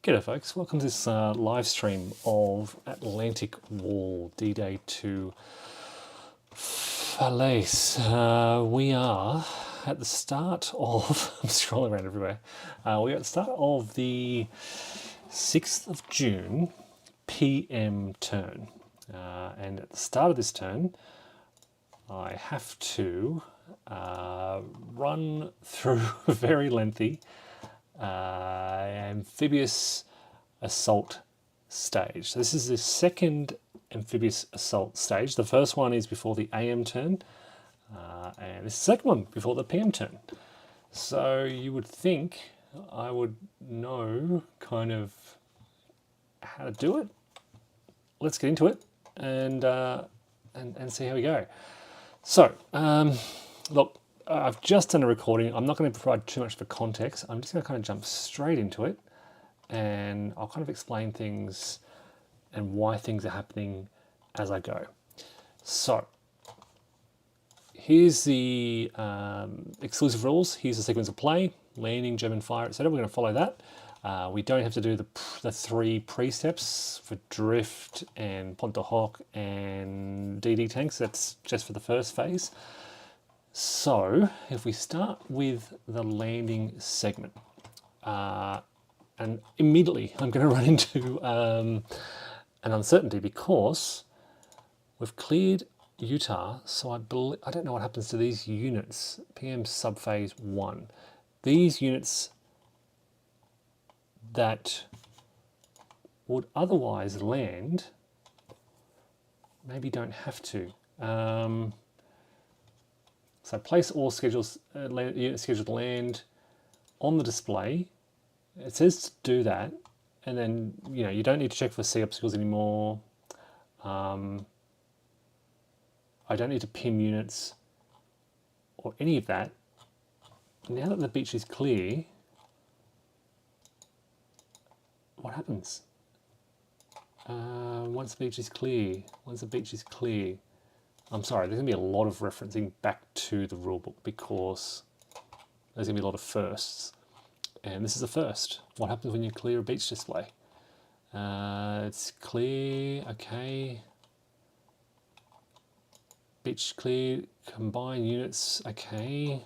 G'day folks, welcome to this live stream of Atlantic Wall D-Day to Falaise. We are at the start of, I'm scrolling around everywhere, we are at the start of the 6th of June PM turn. And at the start of this turn, I have to run through a very lengthy amphibious assault stage. So this is the second amphibious assault stage. The first one is before the AM turn, and this is the second one before the PM turn. So you would think I would know kind of how to do it. Let's get into it and see how we go. So look, I've just done a recording. I'm not going to provide too much for context. I'm just going to kind of jump straight into it, and I'll kind of explain things and why things are happening as I go. So here's the exclusive rules. Here's the sequence of play: landing, German fire, etc. We're going to follow that. We don't have to do the three pre-steps for drift and pont de hoc and DD tanks. That's just for the first phase. So if we start with the landing segment, and immediately I'm going to run into an uncertainty because we've cleared Utah, so I don't know what happens to these units. PM subphase 1. These units that would otherwise land maybe don't have to. So place all units scheduled to land on the display. It says to do that, and then you don't need to check for sea obstacles anymore. I don't need to pin units or any of that. Now that the beach is clear, what happens? Once the beach is clear, I'm sorry, there's going to be a lot of referencing back to the rulebook because there's going to be a lot of firsts. And this is a first. What happens when you clear a beach display? It's clear, okay. Beach clear, combine units, okay.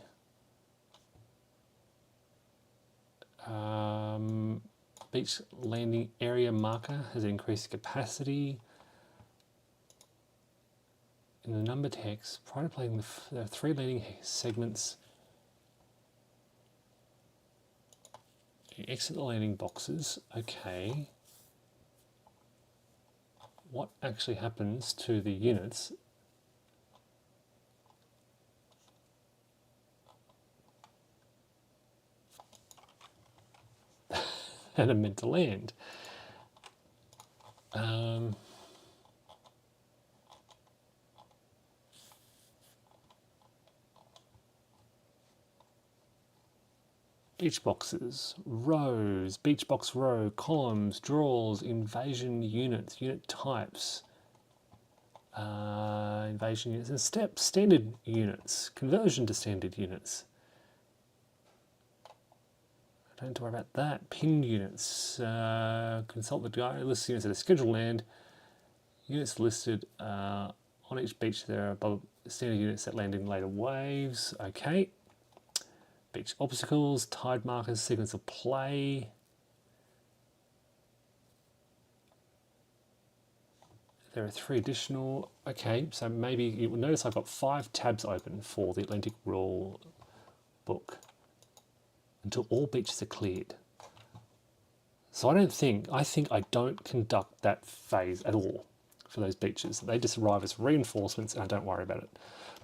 Beach landing area marker has increased capacity. In the number text, prior to playing, there are 3 landing segments. You exit the landing boxes. Okay. What actually happens to the units that are meant to land? Beach boxes, rows, beach box row, columns, drawers, invasion units, unit types, invasion units and steps, standard units, conversion to standard units. I don't have to worry about that. Pinned units, consult the guide, list units that are scheduled to land, units listed on each beach. There are above standard units that land in later waves. Okay. Beach obstacles, tide markers, sequence of play. There are 3 additional. Okay, so maybe you will notice I've got 5 tabs open for the Atlantic Rule book until all beaches are cleared. So I think I don't conduct that phase at all for those beaches. They just arrive as reinforcements and I don't worry about it.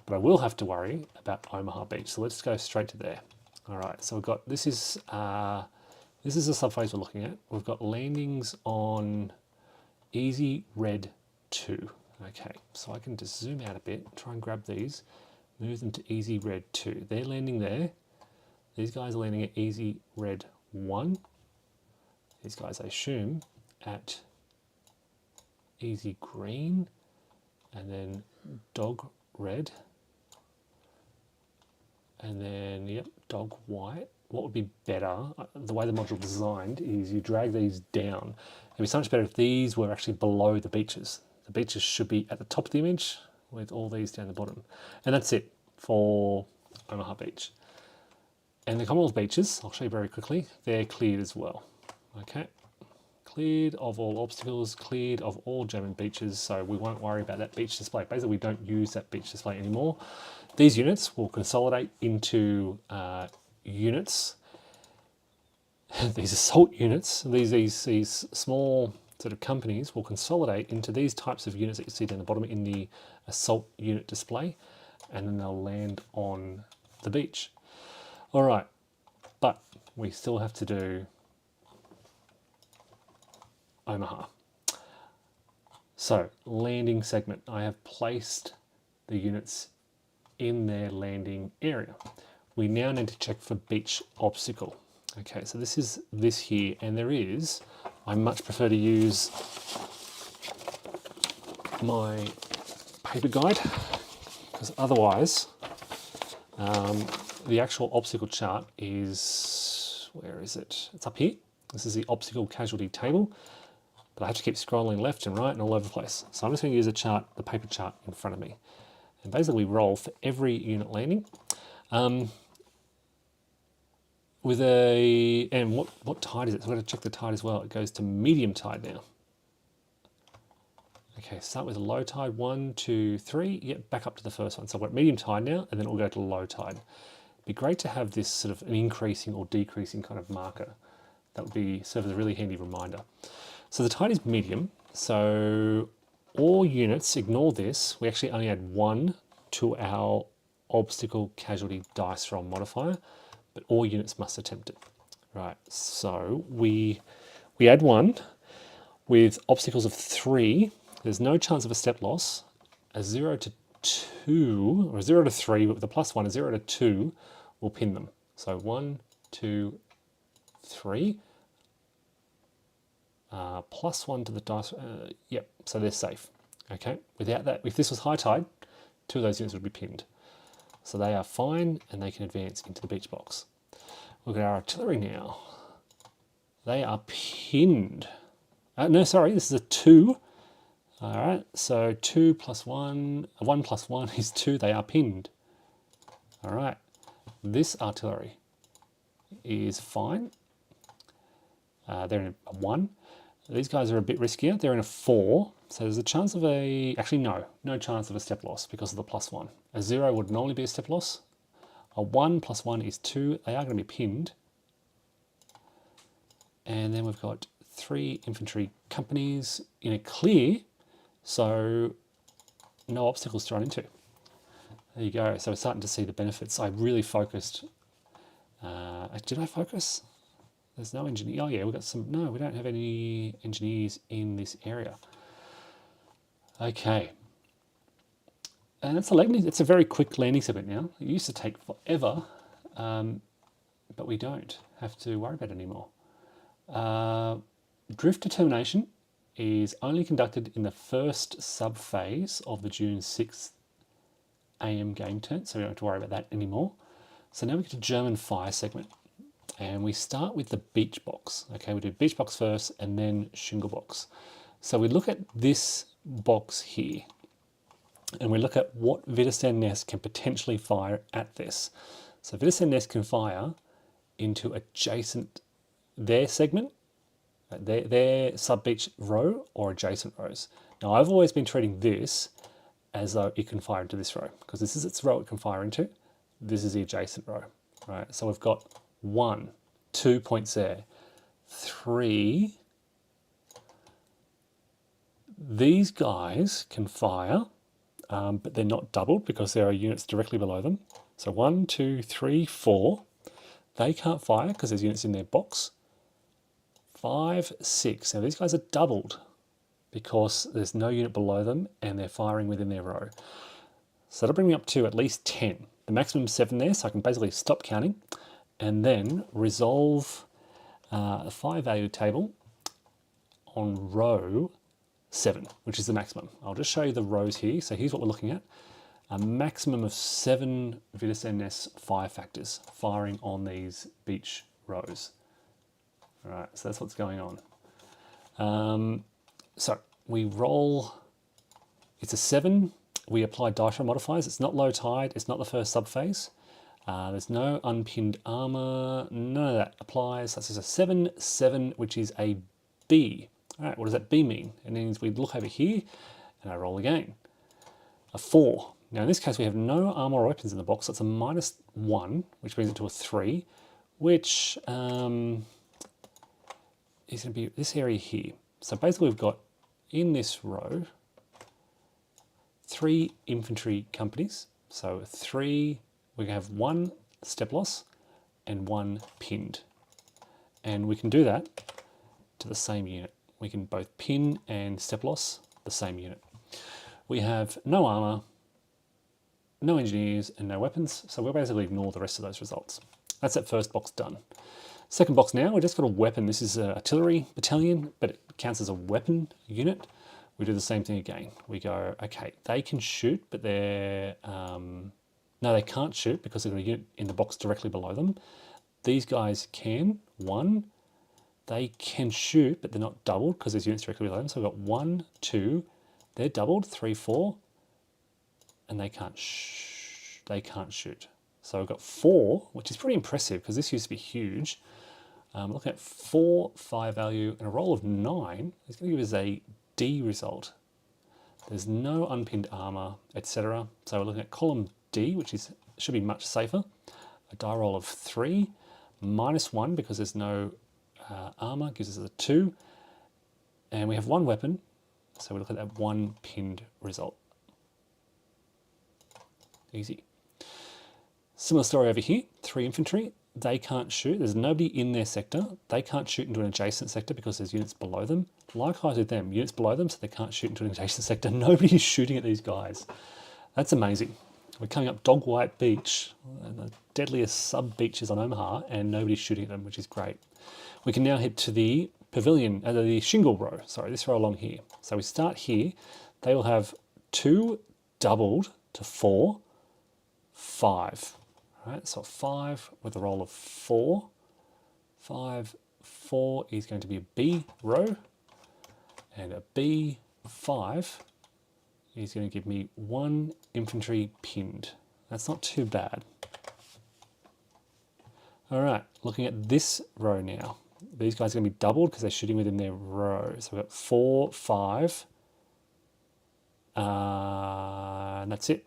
But I will have to worry about Omaha Beach. So let's go straight to there. All right, so we've got, this is the subphase we're looking at. We've got landings on Easy Red 2. Okay, so I can just zoom out a bit, try and grab these, move them to Easy Red 2. They're landing there. These guys are landing at Easy Red 1. These guys, I assume, at Easy Green, and then Dog Red. And then, yep, dog white. What would be better, the way the module is designed, is you drag these down. It'd be so much better if these were actually below the beaches. The beaches should be at the top of the image with all these down the bottom. And that's it for Omaha Beach. And the Commonwealth beaches, I'll show you very quickly, they're cleared as well. Okay, cleared of all obstacles, cleared of all German beaches, so we won't worry about that beach display. Basically, we don't use that beach display anymore. These units will consolidate into units. These assault units, these small sort of companies will consolidate into these types of units that you see down the bottom in the assault unit display, and then they'll land on the beach. All right, but we still have to do Omaha. So, landing segment. I have placed the units in their landing area. We now need to check for beach obstacle. Okay, so this is this here, and there is, I much prefer to use my paper guide, because otherwise the actual obstacle chart is, where is it? It's up here. This is the obstacle casualty table, but I have to keep scrolling left and right and all over the place. So I'm just going to use a chart, the paper chart in front of me. And basically roll for every unit landing. With a, and what tide is it? So I'm going to check the tide as well. It goes to medium tide now. Okay, start with a low tide, 1, 2, 3, yep, back up to the first one. So I've got medium tide now, and then we'll go to low tide. It'd be great to have this sort of an increasing or decreasing kind of marker. That would be serve as a really handy reminder. So the tide is medium, so all units, ignore this, we actually only add 1 to our obstacle casualty dice roll modifier, but all units must attempt it. Right, so we add 1 with obstacles of 3. There's no chance of a step loss. A 0 to 2, or a 0 to 3, but with a +1, a 0 to 2 will pin them. So 1, 2, 3. +1 to the dice. Yep, so they're safe. Okay, without that, if this was high tide, 2 of those units would be pinned. So they are fine, and they can advance into the beach box. Look at our artillery now. They are pinned. No, sorry, this is a 2. All right, so 2 + 1, 1 + 1 is 2. They are pinned. All right, this artillery is fine. They're in a 1. These guys are a bit riskier. They're in a 4. So there's a chance of a, actually no chance of a step loss because of the +1. A 0 would normally be a step loss. A 1 + 1 is 2. They are going to be pinned. And then we've got 3 infantry companies in a clear, so no obstacles to run into. There you go. So we're starting to see the benefits. I really focused. Did I focus? There's no engineer. Oh yeah, we've got some. No, we don't have any engineers in this area. Okay. And it's a very quick landing segment now. It used to take forever, but we don't have to worry about it anymore. Drift determination is only conducted in the first sub-phase of the June 6th AM game turn, so we don't have to worry about that anymore. So now we get to German fire segment, and we start with the beach box. Okay, we do beach box first and then shingle box. So we look at this box here, and we look at what Widerstand Nest can potentially fire at this. So Widerstand Nest can fire into adjacent, their segment, their sub-beach row or adjacent rows. Now I've always been treating this as though it can fire into this row, because this is its row it can fire into. This is the adjacent row, right? So we've got 1, 2 points there, 3. These guys can fire, but they're not doubled because there are units directly below them. So 1, 2, 3, 4. They can't fire because there's units in their box. 5, 6. Now these guys are doubled because there's no unit below them and they're firing within their row. So that'll bring me up to at least 10. The maximum 7 there, so I can basically stop counting and then resolve the fire value table on row 7, which is the maximum. I'll just show you the rows here. So here's what we're looking at. a maximum of 7 Vitis NS fire factors firing on these beach rows. All right, so that's what's going on. So we roll, it's a 7. We apply dice roll modifiers. It's not low tide. It's not the first subphase. There's no unpinned armor. None of that applies. That's just a 7, 7, which is a B. All right, what does that B mean? It means we look over here and I roll again. A 4. Now in this case we have no armor or weapons in the box. So it's a -1, which brings it to a 3, which is going to be this area here. So basically we've got in this row 3 infantry companies. So 3, we have 1 step loss and 1 pinned. And we can do that to the same unit. We can both pin and step loss the same unit. We have no armor, no engineers, and no weapons, so we'll basically ignore the rest of those results. That's that first box done. Second box now, we've just got a weapon. This is an artillery battalion, but it counts as a weapon unit. We do the same thing again. We go, okay, they can shoot, but they're... no, they can't shoot because they've got a unit in the box directly below them. These guys can. 1. They can shoot, but they're not doubled because there's units directly below them. So we've got 1, 2. They're doubled. 3, 4. And they can't shoot. So we've got 4, which is pretty impressive because this used to be huge. Looking at 4 fire value and a roll of 9 is going to give us a D result. There's no unpinned armor, etc. So we're looking at column D, which should be much safer. A die roll of 3, -1 because there's no armor, gives us a 2. And we have 1 weapon, so we look at that 1 pinned result. Easy. Similar story over here, 3 infantry. They can't shoot. There's nobody in their sector. They can't shoot into an adjacent sector because there's units below them. Likewise with them, units below them, so they can't shoot into an adjacent sector. Nobody is shooting at these guys. That's amazing. We're coming up Dog White Beach, the deadliest sub-beaches on Omaha, and nobody's shooting at them, which is great. We can now head to the pavilion, the shingle row. Sorry, this row along here. So we start here. They will have 2 doubled to 4, 5. All right, so 5 with a roll of 4. 5, 4 is going to be a B row, and a B5 is going to give me 1 infantry pinned. That's not too bad. All right, looking at this row now. These guys are going to be doubled because they're shooting within their row. So we've got 4, 5, and that's it.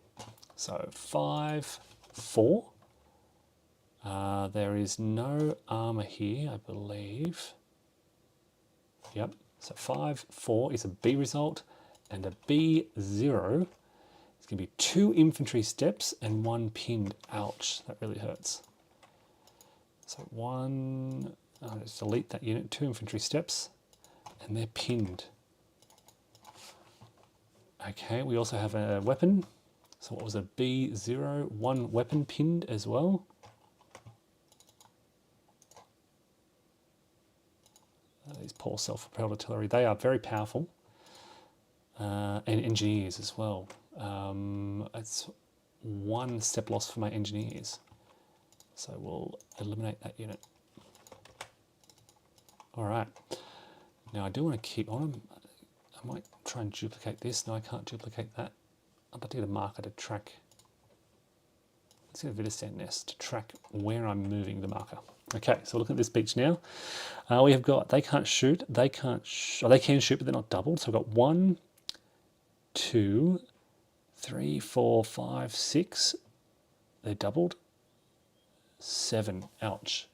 So 5, 4. There is no armor here, I believe. Yep, so 5, 4 is a B result, and a B0 is going to be 2 infantry steps and 1 pinned. Ouch, that really hurts. So 1, I'll just delete that unit, 2 infantry steps, and they're pinned. Okay, we also have a weapon. So what was a B0? 1 weapon pinned as well. These poor self-propelled artillery, they are very powerful. And engineers as well. It's 1 step loss for my engineers. So we'll eliminate that unit. All right. Now I do want to keep on. I might try and duplicate this. No, I can't duplicate that. I'd like to get a marker to track. Let's get a Vitis nest to track where I'm moving the marker. Okay, so look at this beach now. We have got, they can't shoot, they can shoot, but they're not doubled. So we've got 1, 2, 3, 4, 5, 6. They're doubled. 7, ouch.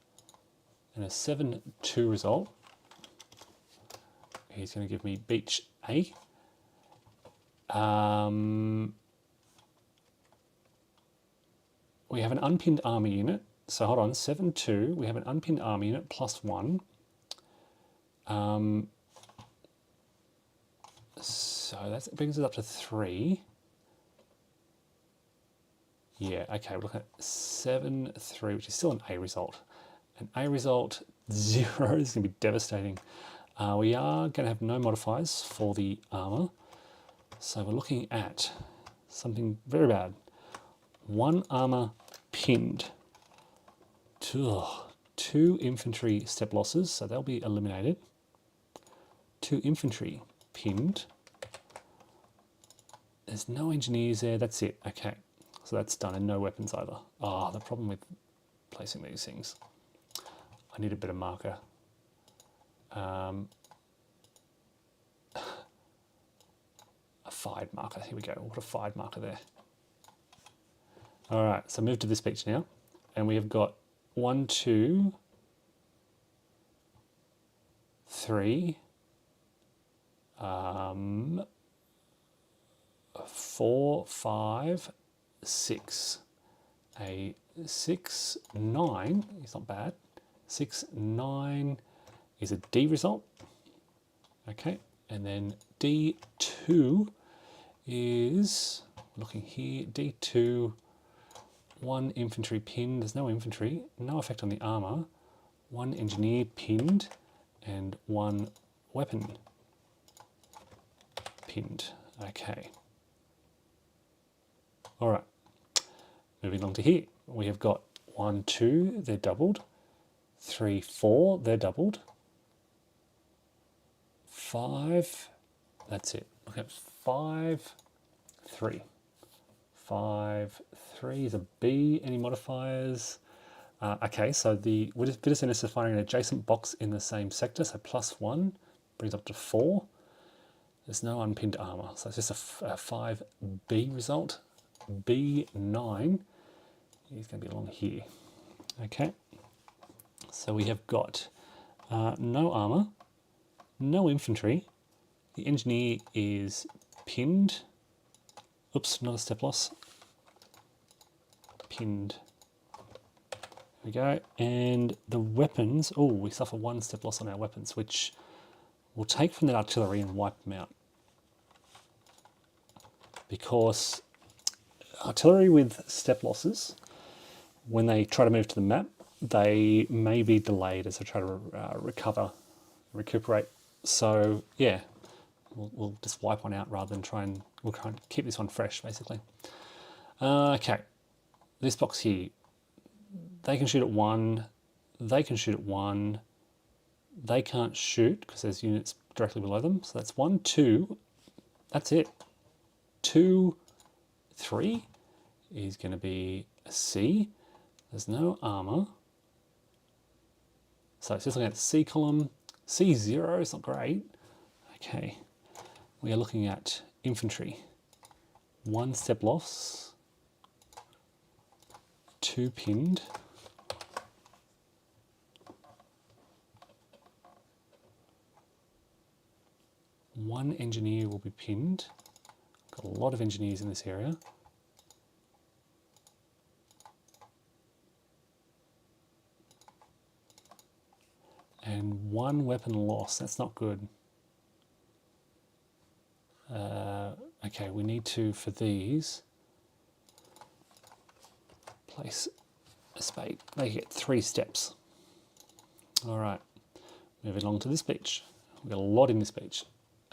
And a 7-2 result. He's going to give me beach A. We have an unpinned army unit. So hold on, 7-2, we have an unpinned army unit +1. So that brings us up to 3. Yeah, okay, we're looking at 7-3, which is still an A result. An A result 0 is going to be devastating. We are going to have no modifiers for the armor. So we're looking at something very bad. 1 armor pinned. Two infantry step losses, so they'll be eliminated. 2 infantry pinned. There's no engineers there, that's it. Okay, so that's done, and no weapons either. The problem with placing these things, I need a better marker. A 5 marker, here we go. We'll put a 5 marker there. All right, so move to this beach now, and we have got 1, 2, 3, 4, 5, 6. A 6, 9 is not bad. 6, 9 is a D result. Okay, and then D2 is, looking here, D2, 1 infantry pinned. There's no infantry, no effect on the armor. 1 engineer pinned, and 1 weapon pinned. Okay. All right. Moving on to here, we have got 1, 2, they're doubled. 3, 4, they're doubled. 5, that's it. Look at 5, 3. 5, 3 is a B. Any modifiers? Okay, so the Wittgenstein is finding an adjacent box in the same sector, so +1 brings up to 4. There's no unpinned armor, so it's just a 5B result. B9 is going to be along here. Okay, so we have got no armor, no infantry. The engineer is pinned. Oops, not a step loss. Pinned. There we go. And the weapons, we suffer 1 step loss on our weapons, which we'll take from that artillery and wipe them out. Because artillery with step losses, when they try to move to the map, they may be delayed as they try to recuperate. So yeah, we'll just wipe one out rather than we'll try and keep this one fresh, basically. Okay, this box here, they can shoot at 1, they can shoot at 1, they can't shoot because there's units directly below them. So that's 1, 2, that's it. 2, 3 is going to be a C. There's no armor. So it's just looking at the C column. C0 is not great. Okay, we are looking at infantry. 1 step loss. 2 pinned. One engineer will be pinned. Got a lot of engineers in this area. And 1 weapon loss, that's not good. Okay, we need to, for these, place a spade. They get 3 steps. All right, moving along to this beach. We've got a lot in this beach.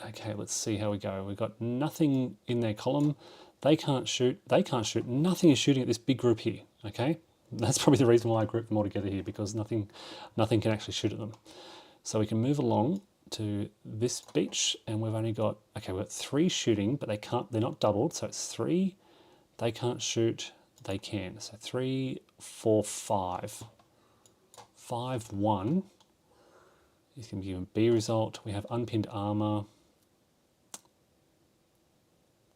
Okay, let's see how we go. We've got nothing in their column. They can't shoot. They can't shoot. Nothing is shooting at this big group here. Okay, that's probably the reason why I grouped them all together here, because nothing can actually shoot at them. So we can move along to this beach, and we've only got, okay, we've got 3 shooting, but they're not doubled, so it's 3. They can't shoot. They can. So 3, 4, 5. 5, 1. He's going to give him a B result. We have unpinned armor.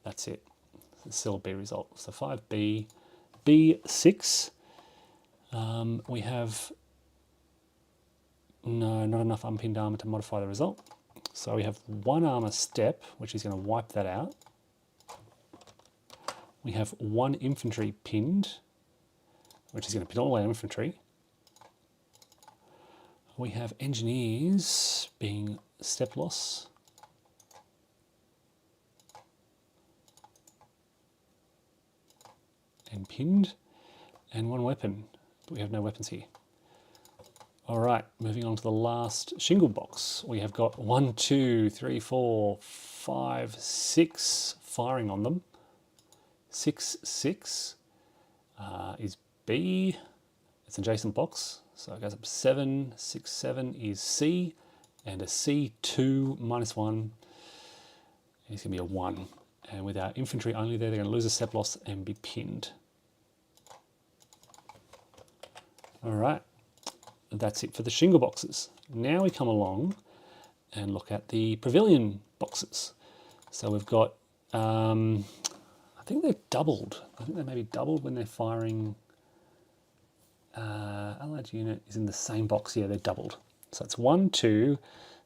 That's it. It's still a B result. So 5B. B6. We have not enough unpinned armor to modify the result. So we have 1 armor step, which is going to wipe that out. We have 1 infantry pinned, which is going to pin all our infantry. We have engineers being step loss. And pinned. And 1 weapon, but we have no weapons here. All right, moving on to the last shingle box. We have got 1, 2, 3, 4, 5, 6 firing on them. 6, 6. is B. It's an adjacent box, so it goes up 7. 6, 7 is C, and a C2 minus 1 is going to be a 1. And with our infantry only there, they're going to lose a step loss and be pinned. All right, that's it for the shingle boxes. Now we come along and look at the pavilion boxes. So we've got, I think they're doubled. I think they may be doubled when they're firing. Allied unit is in the same box. Yeah, they're doubled. So it's 1, 2,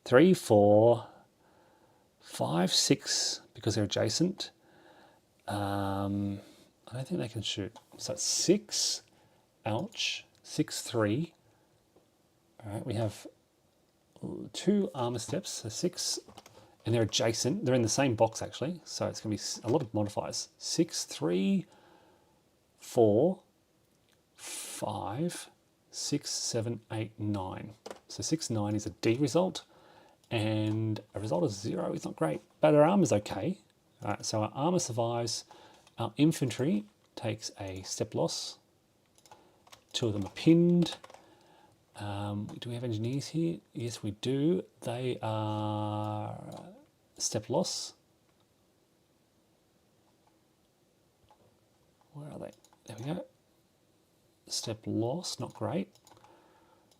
3, 4, 5, 6 because they're adjacent. I don't think they can shoot. So it's 6, ouch, 6, 3. All right, we have 2 armor steps, so 6, and they're adjacent. They're in the same box actually, so it's going to be a lot of modifiers. 6, 3, 4, 5, 6, 7, 8, 9. So 6, 9 is a D result, and a result of 0 is not great, but our armor's okay. All right, so our armor survives. Our infantry takes a step loss. 2 of them are pinned. Do we have engineers here? Yes, we do. They are step loss. Where are they? There we go. Step loss, not great.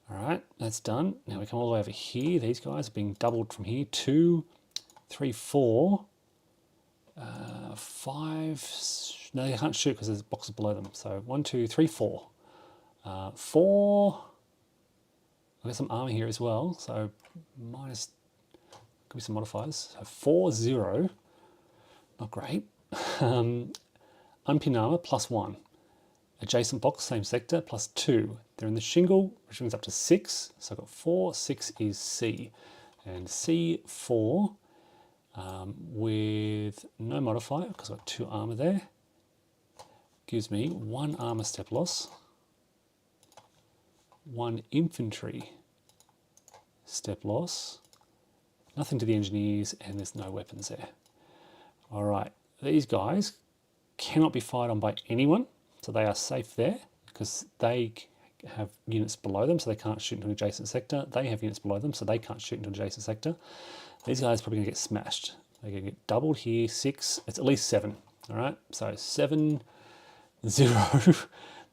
All right, that's done. Now we come all the way over here. These guys are being doubled from here. 2, 3, 4, 5. No, they can't shoot because there's boxes below them. So 1, 2, 3, 4. 4. I've got some armor here as well. So minus, could be some modifiers. So 4, 0. Not great. Unpinned armor plus 1. Adjacent box, same sector, plus 2. They're in the shingle, which brings up to 6. So I've got 4, 6 is C. And C4 with no modifier, because I've got 2 armor there, gives me 1 armor step loss, 1 infantry step loss, nothing to the engineers, and there's no weapons there. All right, these guys cannot be fired on by anyone. So they are safe there because they have units below them, so they can't shoot into an adjacent sector. They have units below them, so they can't shoot into an adjacent sector. These guys are probably going to get smashed. They're going to get doubled here, 6. It's at least 7. All right, so 7, 0. It's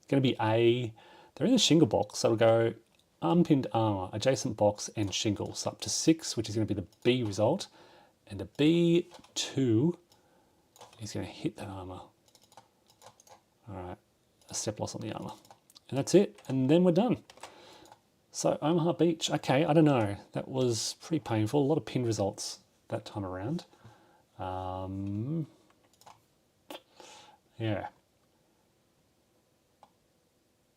going to be A. They're in the shingle box, so it'll go unpinned armor, adjacent box, and shingle. So up to 6, which is going to be the B result. And a B2 is going to hit that armor. All right, a step loss on the armor. And that's it, and then we're done. So Omaha Beach, okay, I don't know. That was pretty painful. A lot of pin results that time around. Yeah.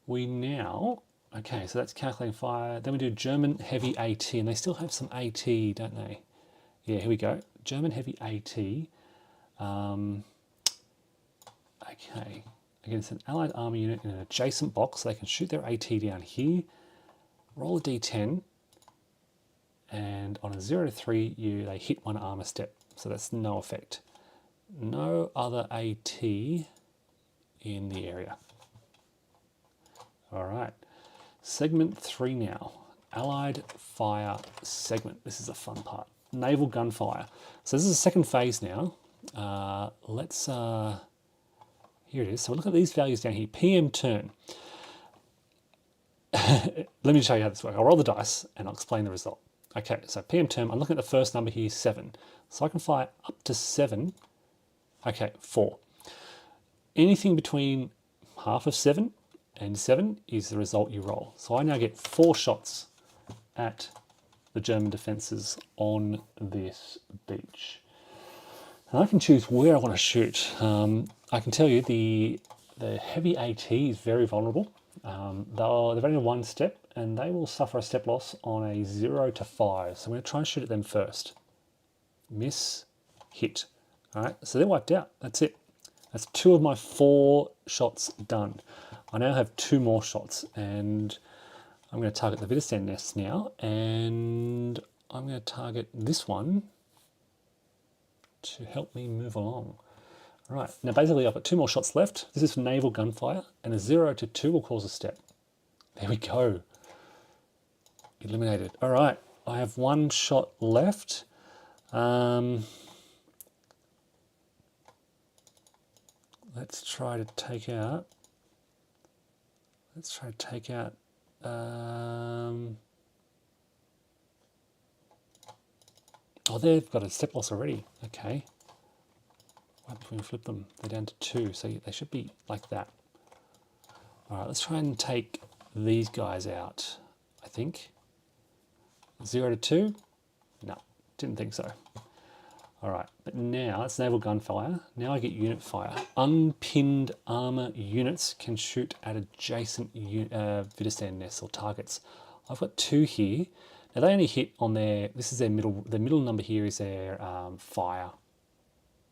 We now, okay, so that's calculating fire. Then we do German heavy AT, and they still have some AT, don't they? Yeah, here we go. German heavy AT. Okay. Again, it's an allied armor unit in an adjacent box, so they can shoot their AT down here, roll a d10, and on a 0 to 3, they hit 1 armor step, so that's no effect. No other AT in the area. All right, segment 3 now, allied fire segment. This is the fun part, naval gunfire. So this is the second phase now. Here it is. So look at these values down here. PM turn. Let me show you how this works. I'll roll the dice and I'll explain the result. Okay, so PM turn, I'm looking at the first number here, 7. So I can fire up to 7. Okay, 4. Anything between half of 7 and 7 is the result you roll. So I now get 4 shots at the German defences on this beach. And I can choose where I want to shoot. I can tell you the heavy AT is very vulnerable. They've only 1 step and they will suffer a step loss on a 0 to 5. So I'm going to try and shoot at them first. Miss, hit. All right, so they're wiped out. That's it. That's 2 of my 4 shots done. I now have 2 more shots and I'm going to target the Widerstand nests now, and I'm going to target this one to help me move along. Right, now basically I've got 2 more shots left. This is for naval gunfire, and a 0 to 2 will cause a step. There we go. Eliminated. All right, I have 1 shot left. Let's try to take out. Oh, they've got a step loss already. Okay. What happens when we flip them? They're down to 2, so they should be like that. All right, let's try and take these guys out, I think. 0 to 2? No, didn't think so. All right, but now it's naval gunfire. Now I get unit fire. Unpinned armor units can shoot at adjacent Widerstand nests or targets. I've got 2 here. Now they only hit on their, this is their middle, the middle number here is their fire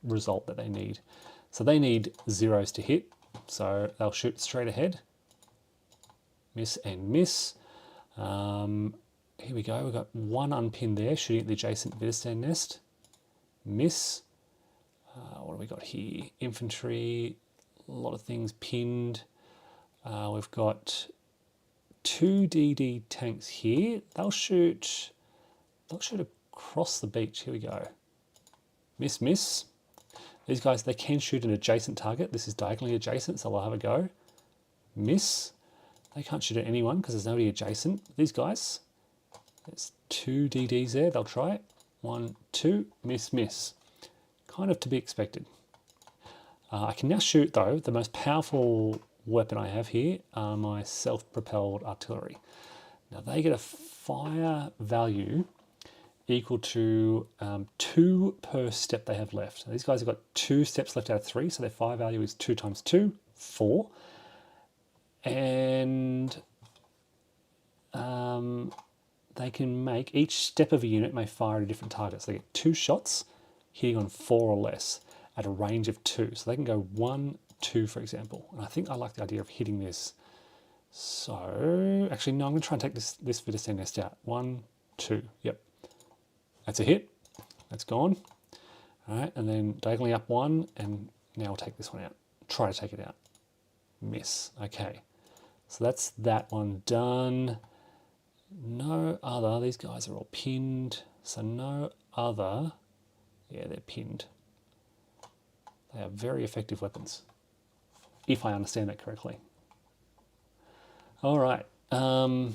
result that they need. So they need 0s to hit. So they'll shoot straight ahead. Miss and miss. Here we go, we've got 1 unpinned there, shooting at the adjacent Widerstand nest. Miss. What have we got here? Infantry, a lot of things pinned. We've got 2 DD tanks here. They'll shoot across the beach. Here we go. Miss, miss. These guys, they can shoot an adjacent target. This is diagonally adjacent, so I'll have a go. Miss. They can't shoot at anyone because there's nobody adjacent. These guys, there's 2 DDs there. They'll try it. 1, 2, miss, miss. Kind of to be expected. I can now shoot, though. The most powerful weapon I have here are my self-propelled artillery. Now, they get a fire value equal to 2 per step they have left. Now, these guys have got 2 steps left out of 3, so their fire value is 2 times 2, 4. And they can make, each step of a unit may fire at a different target. So they get 2 shots hitting on 4 or less at a range of 2. So they can go 1, 2, for example. And I think I like the idea of hitting this. So, actually, no, I'm going to try and take this Widerstand nest out. 1, 2, yep. That's a hit. That's gone. All right, and then diagonally up 1, and now we'll take this one out. Try to take it out. Miss. Okay. So that's that one done. No other. These guys are all pinned. So no other. Yeah, they're pinned. They are very effective weapons, if I understand that correctly. All right. How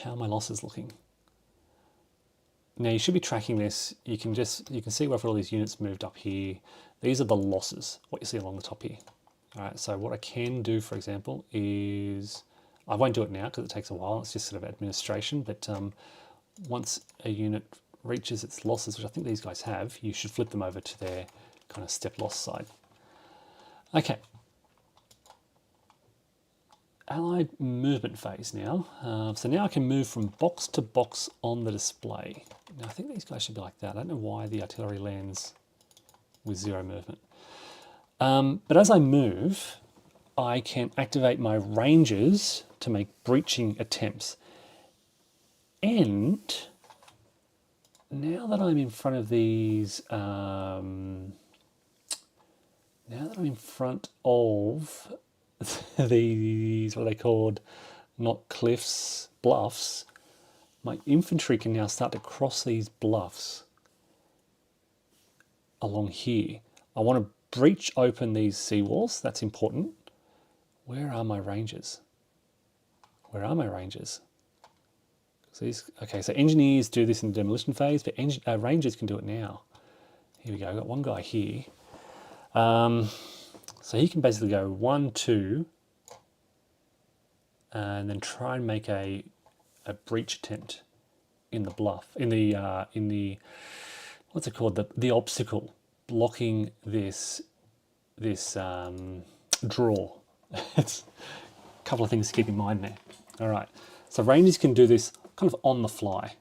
are my losses looking? Now you should be tracking this. You can see where all these units moved up here. These are the losses, what you see along the top here. All right, so what I can do, for example, is, I won't do it now because it takes a while. It's just sort of administration, but once a unit reaches its losses, which I think these guys have, you should flip them over to their kind of step loss side. Okay. Allied movement phase now. So now I can move from box to box on the display. Now I think these guys should be like that. I don't know why the artillery lands with 0 movement. But as I move, I can activate my ranges to make breaching attempts. And now that I'm in front of these, now that I'm in front of these, what are they called? Not cliffs, bluffs. My infantry can now start to cross these bluffs along here. I want to breach open these seawalls. That's important. Where are my ranges? Where are my ranges? So these, okay, so engineers do this in the demolition phase, but rangers can do it now. Here we go. I've got one guy here. So he can basically go 1, 2, and then try and make a breach attempt in the bluff, in the what's it called, the obstacle blocking this draw. It's a couple of things to keep in mind there. All right, so rangers can do this kind of on the fly.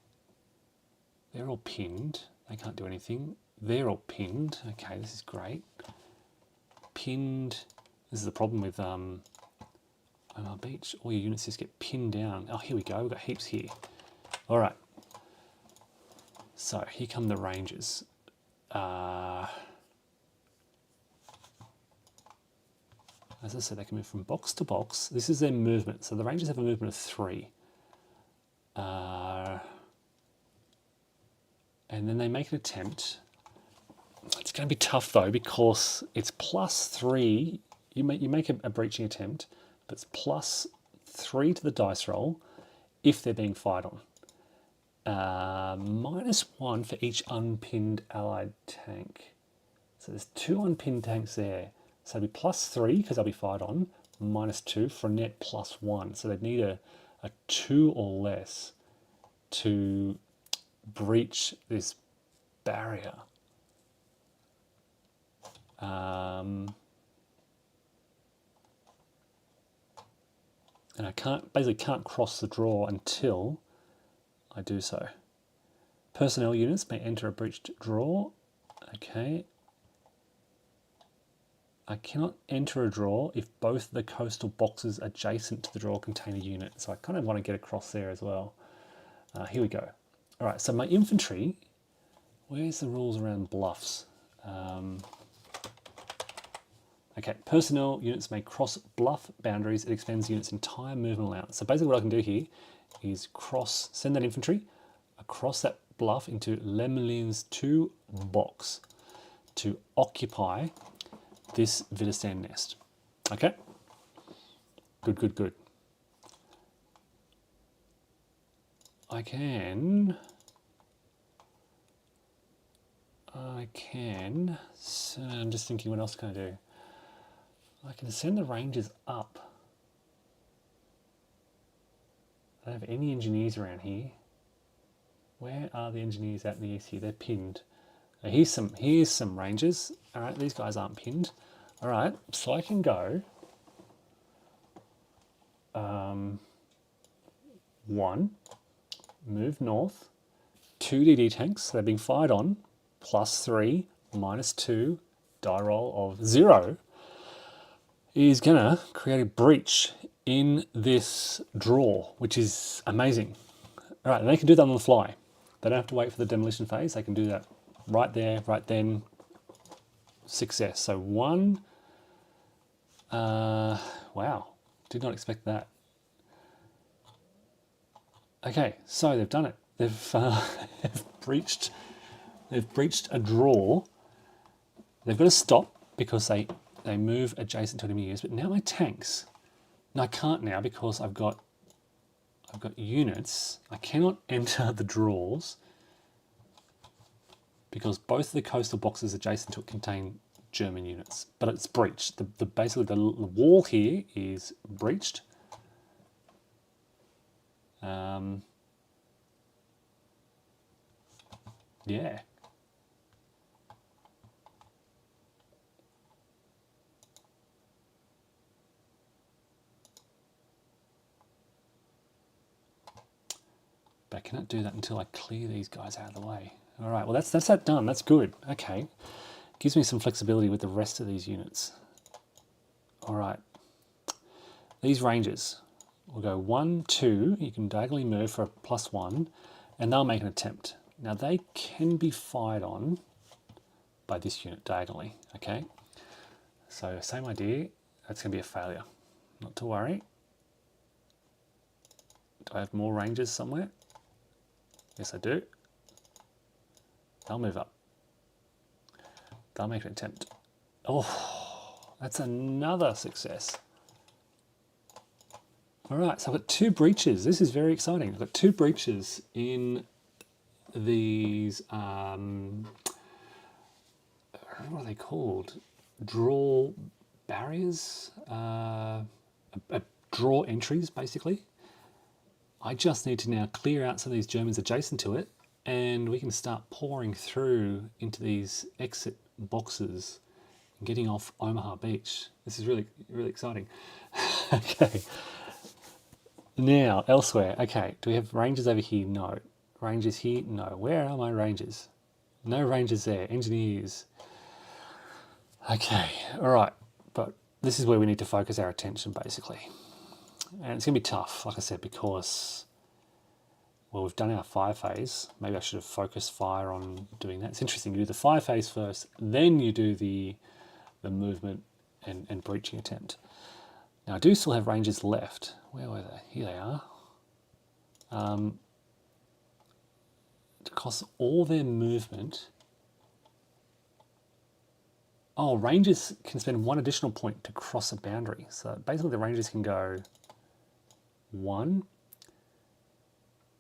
They're all pinned. They can't do anything. They're all pinned. Okay, this is great. Pinned. This is the problem with on our beach. All your units just get pinned down. Oh, here we go. We've got heaps here. All right. So here come the rangers. As I said, they can move from box to box. This is their movement. So the Rangers have a movement of 3. And then they make an attempt. It's going to be tough though because it's +3. You make a breaching attempt, but it's +3 to the dice roll if they're being fired on. -1 for each unpinned allied tank. So there's 2 unpinned tanks there. So it'd be +3 because they'll be fired on, -2 for a net +1. So they'd need a 2 or less to breach this barrier. And I basically can't cross the draw until I do so. Personnel units may enter a breached draw. Okay. I cannot enter a draw if both the coastal boxes adjacent to the draw contain a unit. So I kind of want to get across there as well. Here we go. All right, so my infantry, where's the rules around bluffs? Okay, personnel units may cross bluff boundaries. It extends units' entire movement allowance. So basically what I can do here is send that infantry across that bluff into Lemlin's 2 box to occupy this Widerstand nest. Okay? Good, good, good. I can, so I'm just thinking what else can I do? I can send the Rangers up. I don't have any engineers around here. Where are the engineers out in the east here? They're pinned. Now here's some Rangers. All right, these guys aren't pinned. All right, so I can go 1, move north, 2 DD tanks. They're being fired on, +3, -2, die roll of 0. Is gonna create a breach in this draw, which is amazing. All right, and they can do that on the fly. They don't have to wait for the demolition phase. They can do that right there, right then. Success. So 1. Wow, did not expect that. Okay, so they've done it. They've breached a draw. They've got to stop because they move adjacent to enemy units. But now my tanks. No, I can't now because I've got units. I cannot enter the draws because both of the coastal boxes adjacent to it contain German units. But it's breached. Basically the wall here is breached. Yeah. But I cannot do that until I clear these guys out of the way. All right, well that's that done. That's good. Okay, gives me some flexibility with the rest of these units. All right, these Rangers will go 1, 2. You can diagonally move for a +1, and they'll make an attempt. Now they can be fired on by this unit diagonally. Okay, so same idea. That's going to be a failure. Not to worry. Do I have more Rangers somewhere? Yes, I do. They'll move up. They'll make an attempt. Oh, that's another success. All right, so I've got 2 breaches. This is very exciting. I've got 2 breaches in these, what are they called? Draw barriers? Draw entries, basically. I just need to now clear out some of these Germans adjacent to it, and we can start pouring through into these exit boxes and getting off Omaha Beach. This is really, really exciting. Okay. Now, elsewhere. Okay, do we have Rangers over here? No. Rangers here? No. Where are my Rangers? No Rangers there. Engineers. Okay, all right. But this is where we need to focus our attention, basically. And it's going to be tough, like I said, because well, we've done our fire phase. Maybe I should have focused fire on doing that. It's interesting. You do the fire phase first, then you do the movement and breaching attempt. Now I do still have rangers left. Where were they? Here they are. It costs all their movement. Oh, rangers can spend 1 additional point to cross a boundary. So basically the rangers can go 1,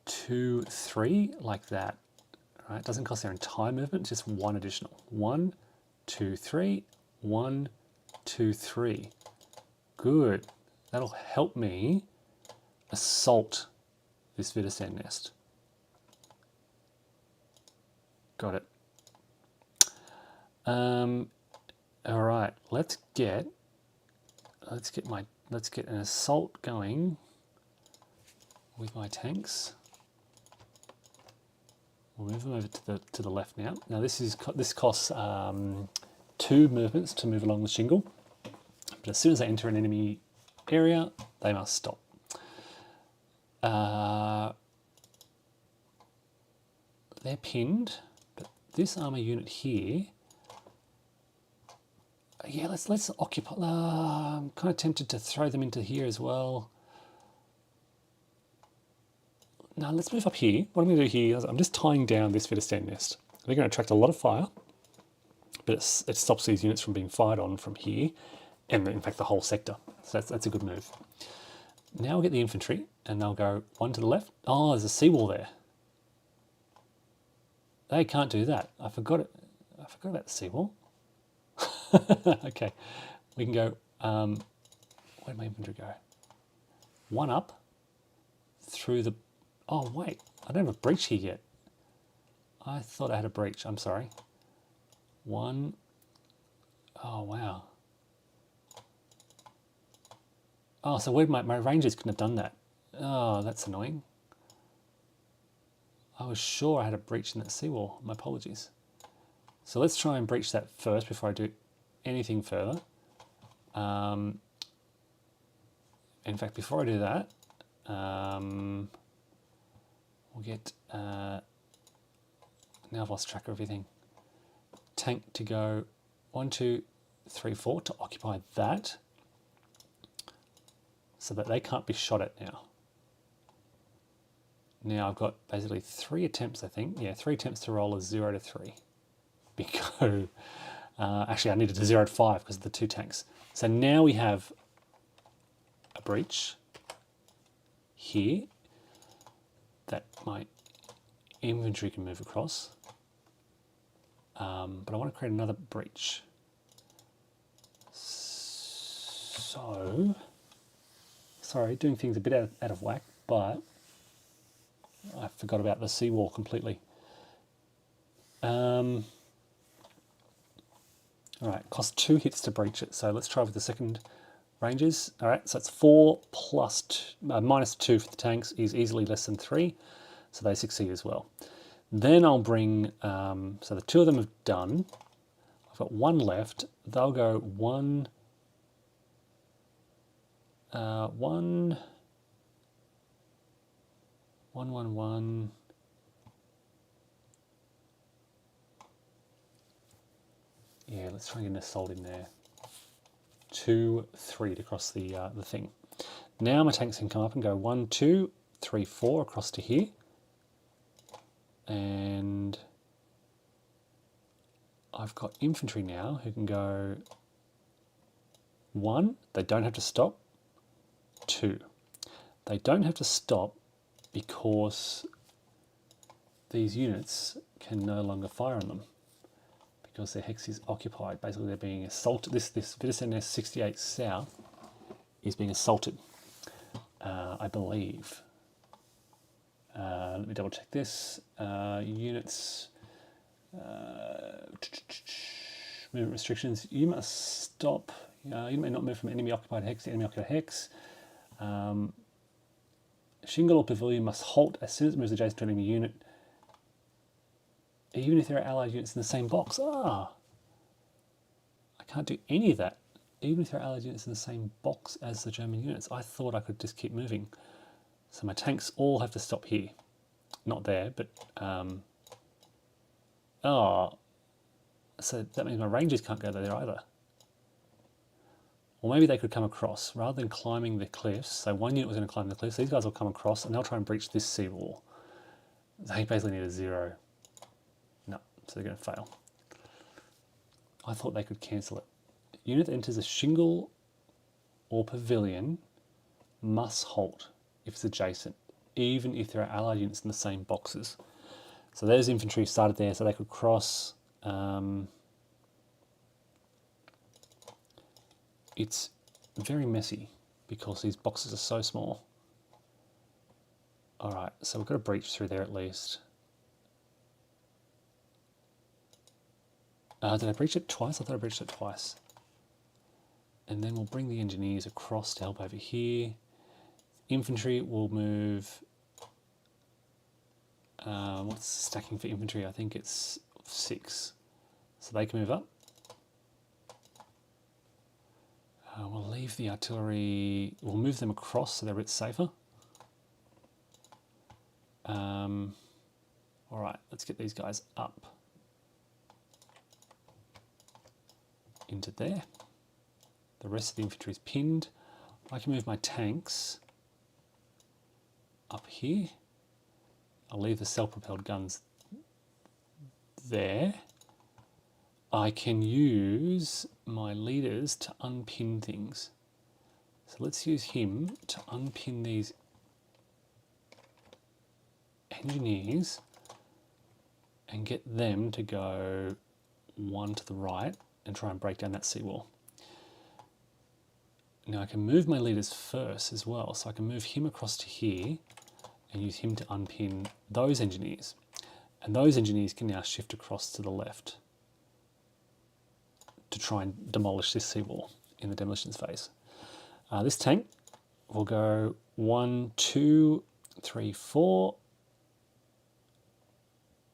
2, 3, like that. Right? It doesn't cost their entire movement, it's just 1 additional. 1, 2, 3, 1, 2, 3. Good. That'll help me assault this Widerstand nest. Got it. All right, let's get an assault going with my tanks. We'll move them over to the left now. Now this costs 2 movements to move along the shingle, but as soon as they enter an enemy area, they must stop. They're pinned, but this armor unit here. Yeah, let's occupy. I'm kind of tempted to throw them into here as well. Now let's move up here. What I'm going to do here is I'm just tying down this Widerstand nest. They're going to attract a lot of fire, but it stops these units from being fired on from here, and in fact the whole sector. So that's a good move. Now we'll get the infantry, and they'll go 1 to the left. Oh, there's a seawall there. They can't do that. I forgot it. I forgot about the seawall. Okay, we can go. Where'd my infantry go? 1 up through the. Oh wait, I don't have a breach here yet. I thought I had a breach. I'm sorry. 1. Oh wow. Oh, so where my rangers couldn't have done that. Oh, that's annoying. I was sure I had a breach in that seawall. My apologies. So let's try and breach that first before I do anything further. In fact, before I do that, we'll get, now I've lost track of everything. Tank to go 1, 2, 3, 4 to occupy that, so that they can't be shot at now. Now I've got basically 3 attempts, I think. Yeah, 3 attempts to roll a 0 to 3. Because, actually I needed a 0 to 5 because of the 2 tanks. So now we have a breach here that my infantry can move across. But I want to create another breach. So, sorry, doing things a bit out of whack, but I forgot about the seawall completely. All right, costs 2 hits to breach it. So let's try with the second rangers. All right, so it's 4 plus minus 2 for the tanks is easily less than 3, so they succeed as well. Then I'll bring, so the 2 of them have done. I've got 1 left. They'll go 1, 1, 1, 1, 1. Yeah, let's try and get an assault in there. 2, 3 to cross the thing. Now my tanks can come up and go 1, 2, 3, 4 across to here. And I've got infantry now who can go 1, they don't have to stop. 2, they don't have to stop because these units can no longer fire on them because their hex is occupied. Basically they're being assaulted. This Widerstand nest 68 South is being assaulted, I believe. Let me double check this. Units, movement restrictions. You must stop. You may not move from enemy occupied hex to enemy occupied hex. Shingle or pavilion must halt as soon as it moves adjacent to an enemy unit, even if there are allied units in the same box. I can't do any of that, even if there are allied units in the same box as the German units. I thought I could just keep moving. So my tanks all have to stop here. not there, but oh, so that means my rangers can't go there either. Or maybe they could come across rather than climbing the cliffs. So one unit was going to climb the cliffs. These guys will come across and they'll try and breach this seawall. They basically need a 0. No, so they're going to fail. I thought they could cancel it. Unit that enters a shingle or pavilion must halt if it's adjacent, even if there are allied units in the same boxes. So there's infantry started there, so they could cross. It's very messy because these boxes are so small. All right, so we've got a breach through there at least. Did I breach it twice? I thought I breached it twice. And then we'll bring the engineers across to help over here. Infantry will move. What's stacking for infantry? I think it's 6. So they can move up. We'll leave the artillery. We'll move them across so they're a bit safer. All right, let's get these guys up into there. The rest of the infantry is pinned. I can move my tanks up here. I'll leave the self-propelled guns there. I can use my leaders to unpin things. So let's use him to unpin these engineers and get them to go 1 to the right and try and break down that seawall. Now I can move my leaders first as well, so I can move him across to here and use him to unpin those engineers. And those engineers can now shift across to the left to try and demolish this seawall in the demolitions phase. This tank will go 1, 2, 3, 4,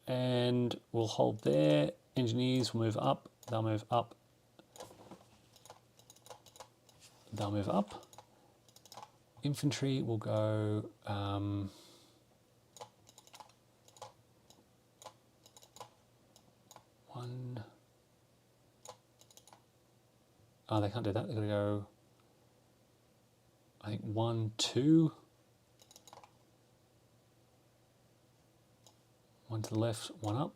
and we'll hold there. Engineers will move up, they'll move up, they'll move up. Infantry will go one. Oh, they can't do that. They're going to go, I think, 1, 2. 1 to the left, 1 up.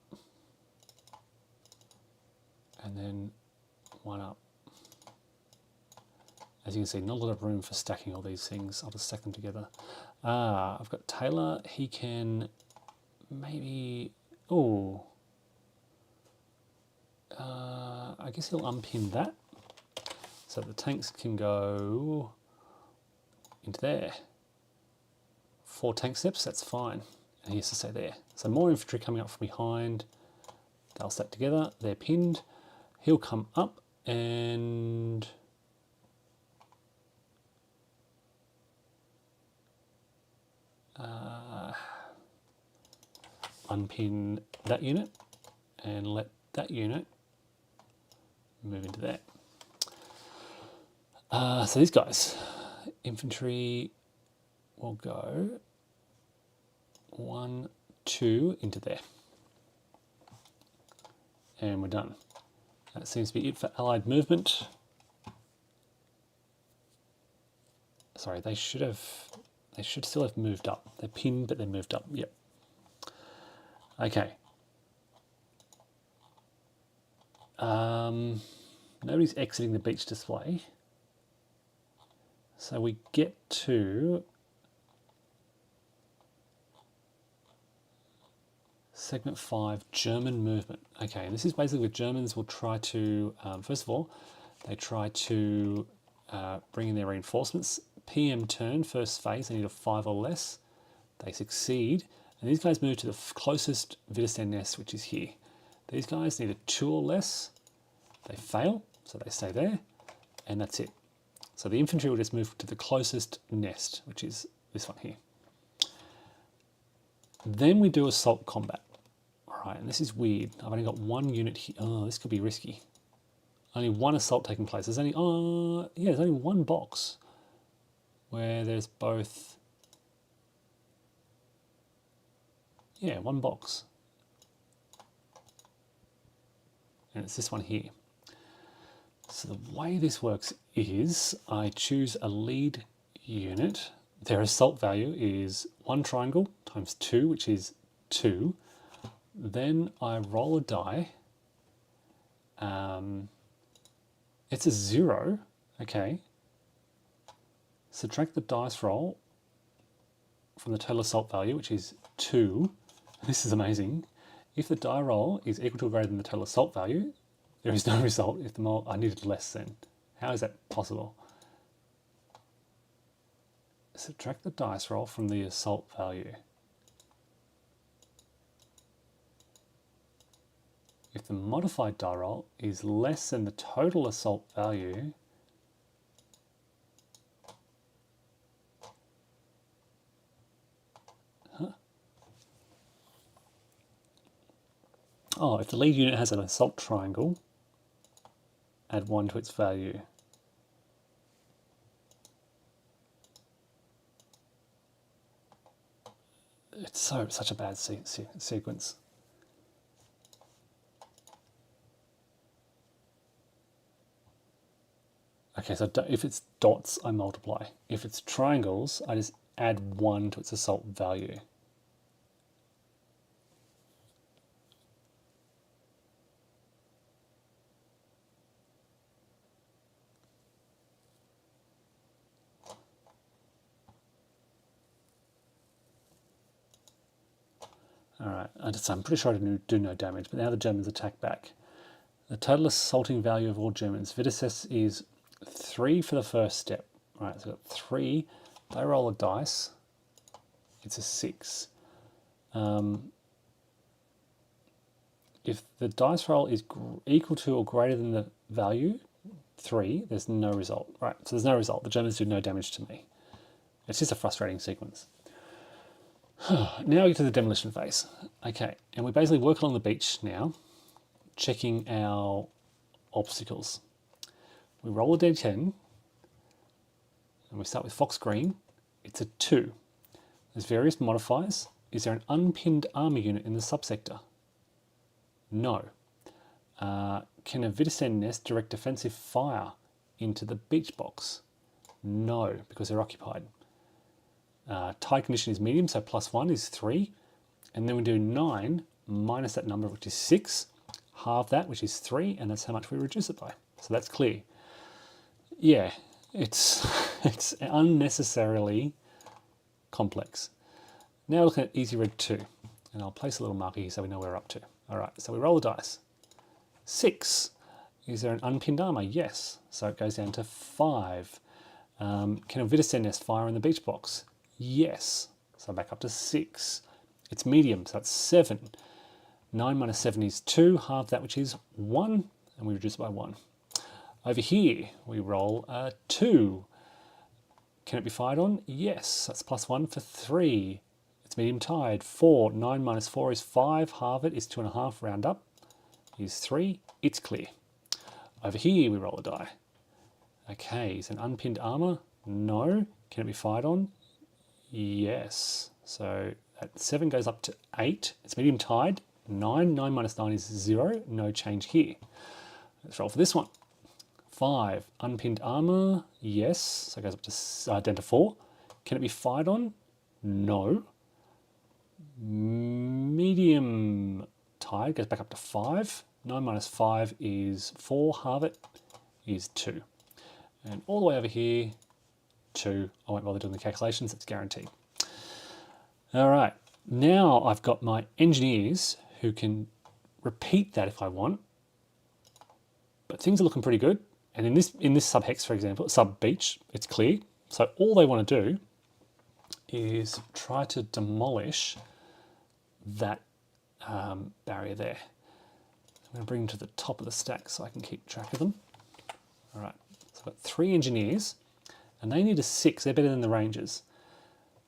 And then 1 up. As you can see, not a lot of room for stacking all these things. I'll just stack them together. I've got Taylor. He can maybe... Oh. I guess he'll unpin that. So the tanks can go into there. 4 tank steps, that's fine. And he has to stay there. So more infantry coming up from behind. They'll stack together. They're pinned. He'll come up and... unpin that unit and let that unit move into there. So these guys, infantry will go 1, 2 into there. And we're done. That seems to be it for allied movement. Sorry, they should still have moved up. They're pinned, but they moved up. Yep. Okay. Nobody's exiting the beach display. So we get to segment 5, German movement. Okay, and this is basically where Germans will try to, first of all, they try to bring in their reinforcements. PM turn, first phase, they need a 5 or less. They succeed. And these guys move to the closest Wittgenstein nest, which is here. These guys need a 2 or less. They fail, so they stay there. And that's it. So the infantry will just move to the closest nest, which is this one here. Then we do assault combat. All right, and this is weird. I've only got 1 unit here. Oh, this could be risky. Only 1 assault taking place. There's only, there's only 1 box where there's both Yeah, one box. And it's this one here. So the way this works is I choose a lead unit. Their assault value is 1 triangle times 2, which is 2. Then I roll a die. It's a 0. Okay. Subtract the dice roll from the total assault value, which is 2. This is amazing. If the die roll is equal to or greater than the total assault value, there is no result. If the I needed less than. How is that possible? Subtract the dice roll from the assault value. If the modified die roll is less than the total assault value, oh, if the lead unit has an assault triangle, add 1 to its value. It's such a bad sequence. Okay, so if it's dots, I multiply. If it's triangles, I just add 1 to its assault value. Alright, I'm pretty sure I didn't do no damage, but now the Germans attack back. The total assaulting value of all Germans. Vitesse is 3 for the first step. Right, so I've got 3. They roll a dice. It's a 6. If the dice roll is equal to or greater than the value, 3, there's no result. Right, so there's no result. The Germans do no damage to me. It's just a frustrating sequence. Now we get to the demolition phase. Okay, and we basically work along the beach now, checking our obstacles. We roll a d10, and we start with Fox Green. It's a 2. There's various modifiers. Is there an unpinned army unit in the subsector? No. Can a Vitesen nest direct defensive fire into the beach box? No, because they're occupied. Tide condition is medium, so +1 is 3. And then we do 9 minus that number, which is 6. Halve that, which is 3, and that's how much we reduce it by. So that's clear. Yeah, it's unnecessarily complex. Now looking at Easy Red 2. And I'll place a little marker here so we know where we're up to. All right, so we roll the dice. 6. Is there an unpinned armor? Yes. So it goes down to 5. Can a Vitesen nest fire in the beach box? Yes. So back up to 6. It's medium, so that's 7. 9 minus 7 is 2. Halve that, which is 1. And we reduce it by 1. Over here, we roll a 2. Can it be fired on? Yes. That's +1 for 3. It's medium tide. 4. 9 minus 4 is 5. Halve it is 2.5. Round up is 3. It's clear. Over here, we roll a die. Okay, is an unpinned armor? No. Can it be fired on? Yes. So that 7 goes up to 8. It's medium tide. 9. 9 minus 9 is 0. No change here. Let's roll for this one. 5. Unpinned armor? Yes. So it goes up to down to 4. Can it be fired on? No. Medium tide goes back up to 5. 9 minus 5 is 4. Halve it is 2. And all the way over here, 2. I won't bother doing the calculations, it's guaranteed. All right, now I've got my engineers who can repeat that if I want. But things are looking pretty good. And in this sub-hex, for example, sub-beach, it's clear. So all they want to do is try to demolish that barrier there. I'm going to bring them to the top of the stack so I can keep track of them. All right, so I've got 3 engineers, and they need a 6. They're better than the rangers.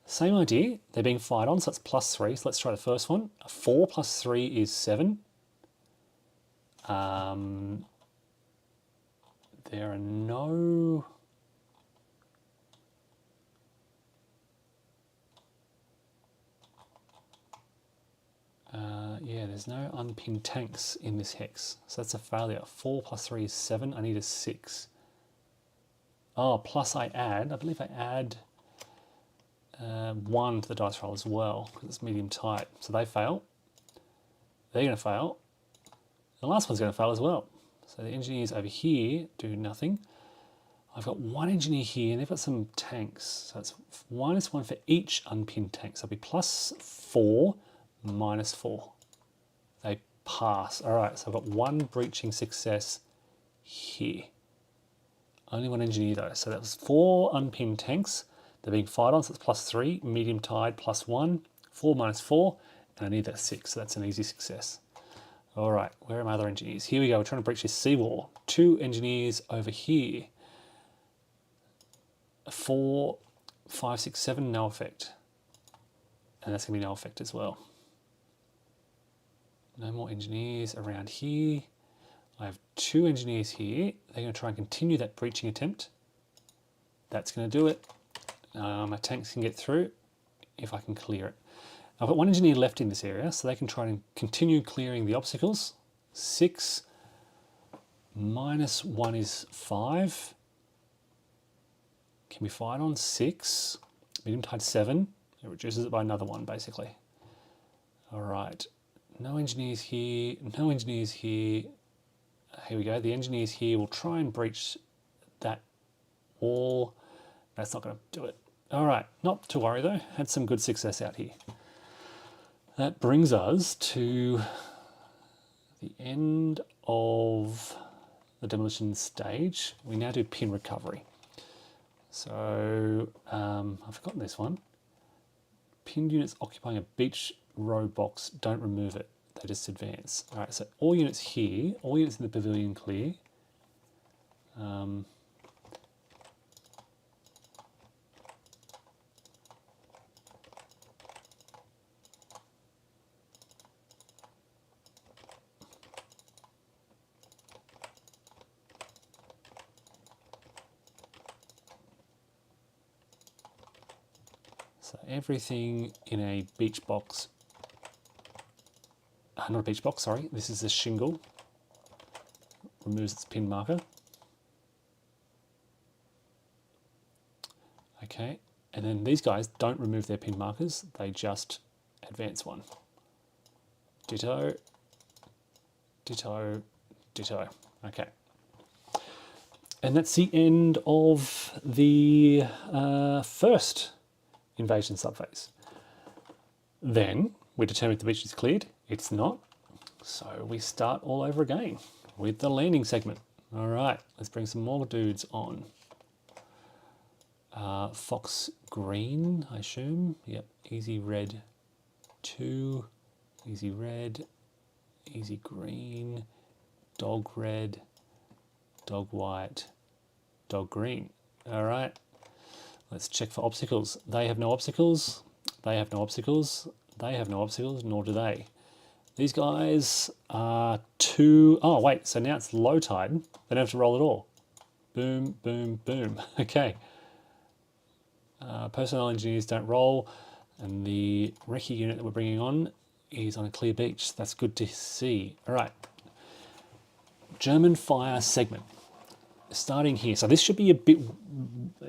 Same idea, they're being fired on, so that's +3. So let's try the first one. A 4 plus 3 is 7. There are no... there's no unpinned tanks in this hex. So that's a failure. 4 plus 3 is 7. I need a 6. Oh, plus I believe I add 1 to the dice roll as well, because it's medium tight. So they fail. They're going to fail. The last one's going to fail as well. So the engineers over here do nothing. I've got one engineer here, and they've got some tanks. So it's -1 for each unpinned tank. So it'll be +4, -4. They pass. All right, so I've got one breaching success here. Only one engineer though. So that was 4 unpinned tanks. They're being fired on, so it's +3, medium tide +1, 4 -4, and I need that 6, so that's an easy success. All right, where are my other engineers? Here we go, we're trying to breach this seawall. 2 engineers over here. 4, 5, 6, 7, no effect. And that's going to be no effect as well. No more engineers around here. I have 2 engineers here. They're going to try and continue that breaching attempt. That's going to do it. My tanks can get through if I can clear it. I've got 1 engineer left in this area, so they can try and continue clearing the obstacles. 6 -1 is 5. Can be fired on 6. Medium tide 7. It reduces it by another 1, basically. All right. No engineers here. No engineers here. Here we go. The engineers here will try and breach that wall. That's not going to do it. All right. Not to worry, though. Had some good success out here. That brings us to the end of the demolition stage. We now do pin recovery. So I've forgotten this one. Pinned units occupying a beach row box, don't remove it. They just advance. All right, so all units here, all units in the pavilion clear. So everything in a beach box, not a beach box, sorry, this is a shingle, removes its pin marker. Okay, and then these guys don't remove their pin markers, they just advance 1. Ditto, ditto, ditto. Okay. And that's the end of the first invasion subphase. Then we determine if the beach is cleared. It's not. So we start all over again with the landing segment. All right, let's bring some more dudes on. Fox green, I assume. Yep, easy red 2, easy red, easy green, dog red, dog white, dog green. All right. Let's check for obstacles. They have no obstacles. They have no obstacles. They have no obstacles, nor do they. These guys are 2... Oh, wait. So now it's low tide. They don't have to roll at all. Boom, boom, boom. Okay. Personnel engineers don't roll. And the recce unit that we're bringing on is on a clear beach. That's good to see. All right. German fire segment. Starting here. So this should be a bit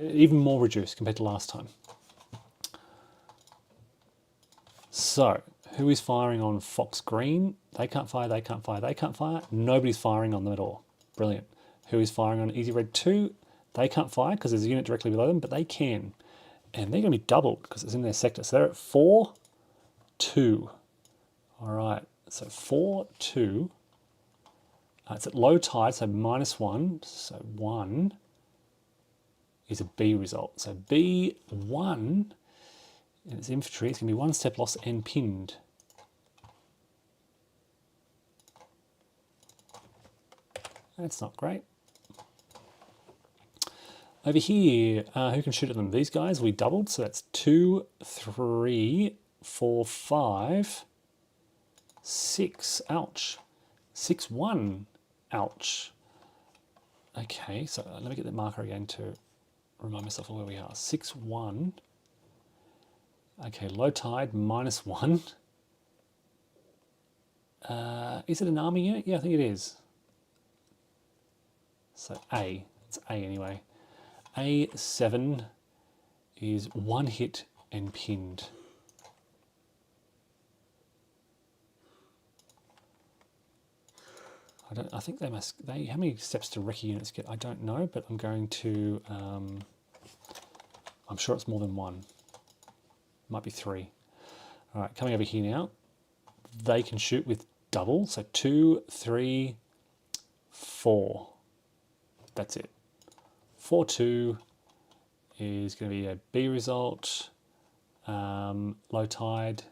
even more reduced compared to last time. So who is firing on Fox Green? They can't fire, they can't fire, they can't fire. Nobody's firing on them at all. Brilliant. Who is firing on Easy Red 2? They can't fire because there's a unit directly below them, but they can. And they're going to be doubled because it's in their sector. So they're at 4, 2. All right. So 4, 2. It's at low tide, so -1. So 1 is a B result. So B1, and its infantry, it's going to be 1 step loss and pinned. That's not great. Over here, who can shoot at them? These guys, we doubled, so that's 2, 3, 4, 5, 6. Ouch. 6, 1. Ouch. Okay, so let me get the marker again to remind myself of where we are. 6, 1. Okay, low tide, -1. Is it an army unit? Yeah, I think it is. So A. It's A anyway. A7 is one hit and pinned. I think they must. How many steps do recce units get? I don't know, but I'm going to. I'm sure it's more than one. Might be 3. All right, coming over here now. They can shoot with double, so 2, 3, 4. That's it. 4-2 is going to be a B result. Low tide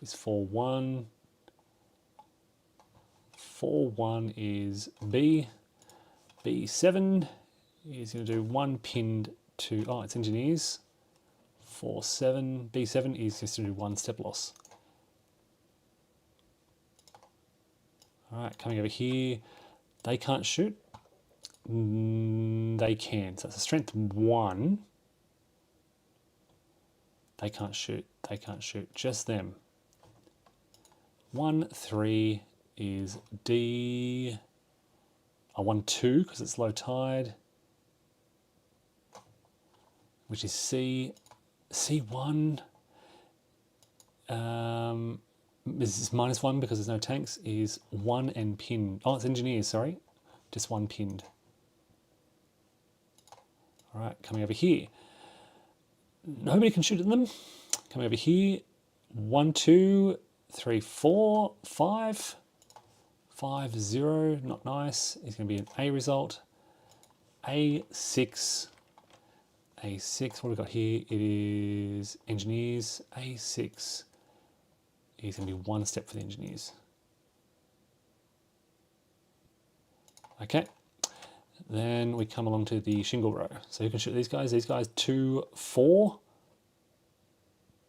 is 4-1. 4-1 is B. B7 is going to do 1 pinned to, oh, it's engineers. 4-7. B7 is just to do 1 step loss. All right, coming over here. They can't shoot. They can. So it's a strength 1. They can't shoot. They can't shoot. Just them. 1-3 is D. 1-2 because it's low tide. Which is C. C1. This is -1 because there's no tanks. Is 1 and pinned. Oh, it's engineers. Sorry, just 1 pinned. All right, coming over here. Nobody can shoot at them. Coming over here. 1, 2, 3, 4, 5. 5-0, not nice. Is going to be an A result. A6. A6, what have we got here? It is engineers. A6 is going to be 1 step for the engineers. Okay. Then we come along to the shingle row. So who can shoot these guys? These guys 2, 4.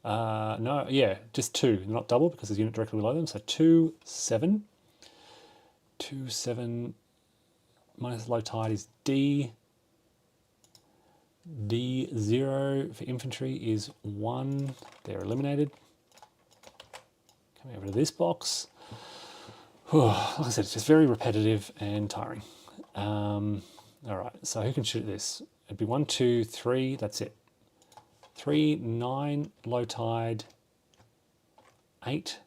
No, yeah, just 2. Not double because there's a unit directly below them. So 2, 7. 2, 7 minus low tide is D. D0 for infantry is 1. They're eliminated. Coming over to this box. Like I said, it's just very repetitive and tiring. All right, so who can shoot this? It'd be 1, 2, 3. That's it. 3, 9, low tide, 8.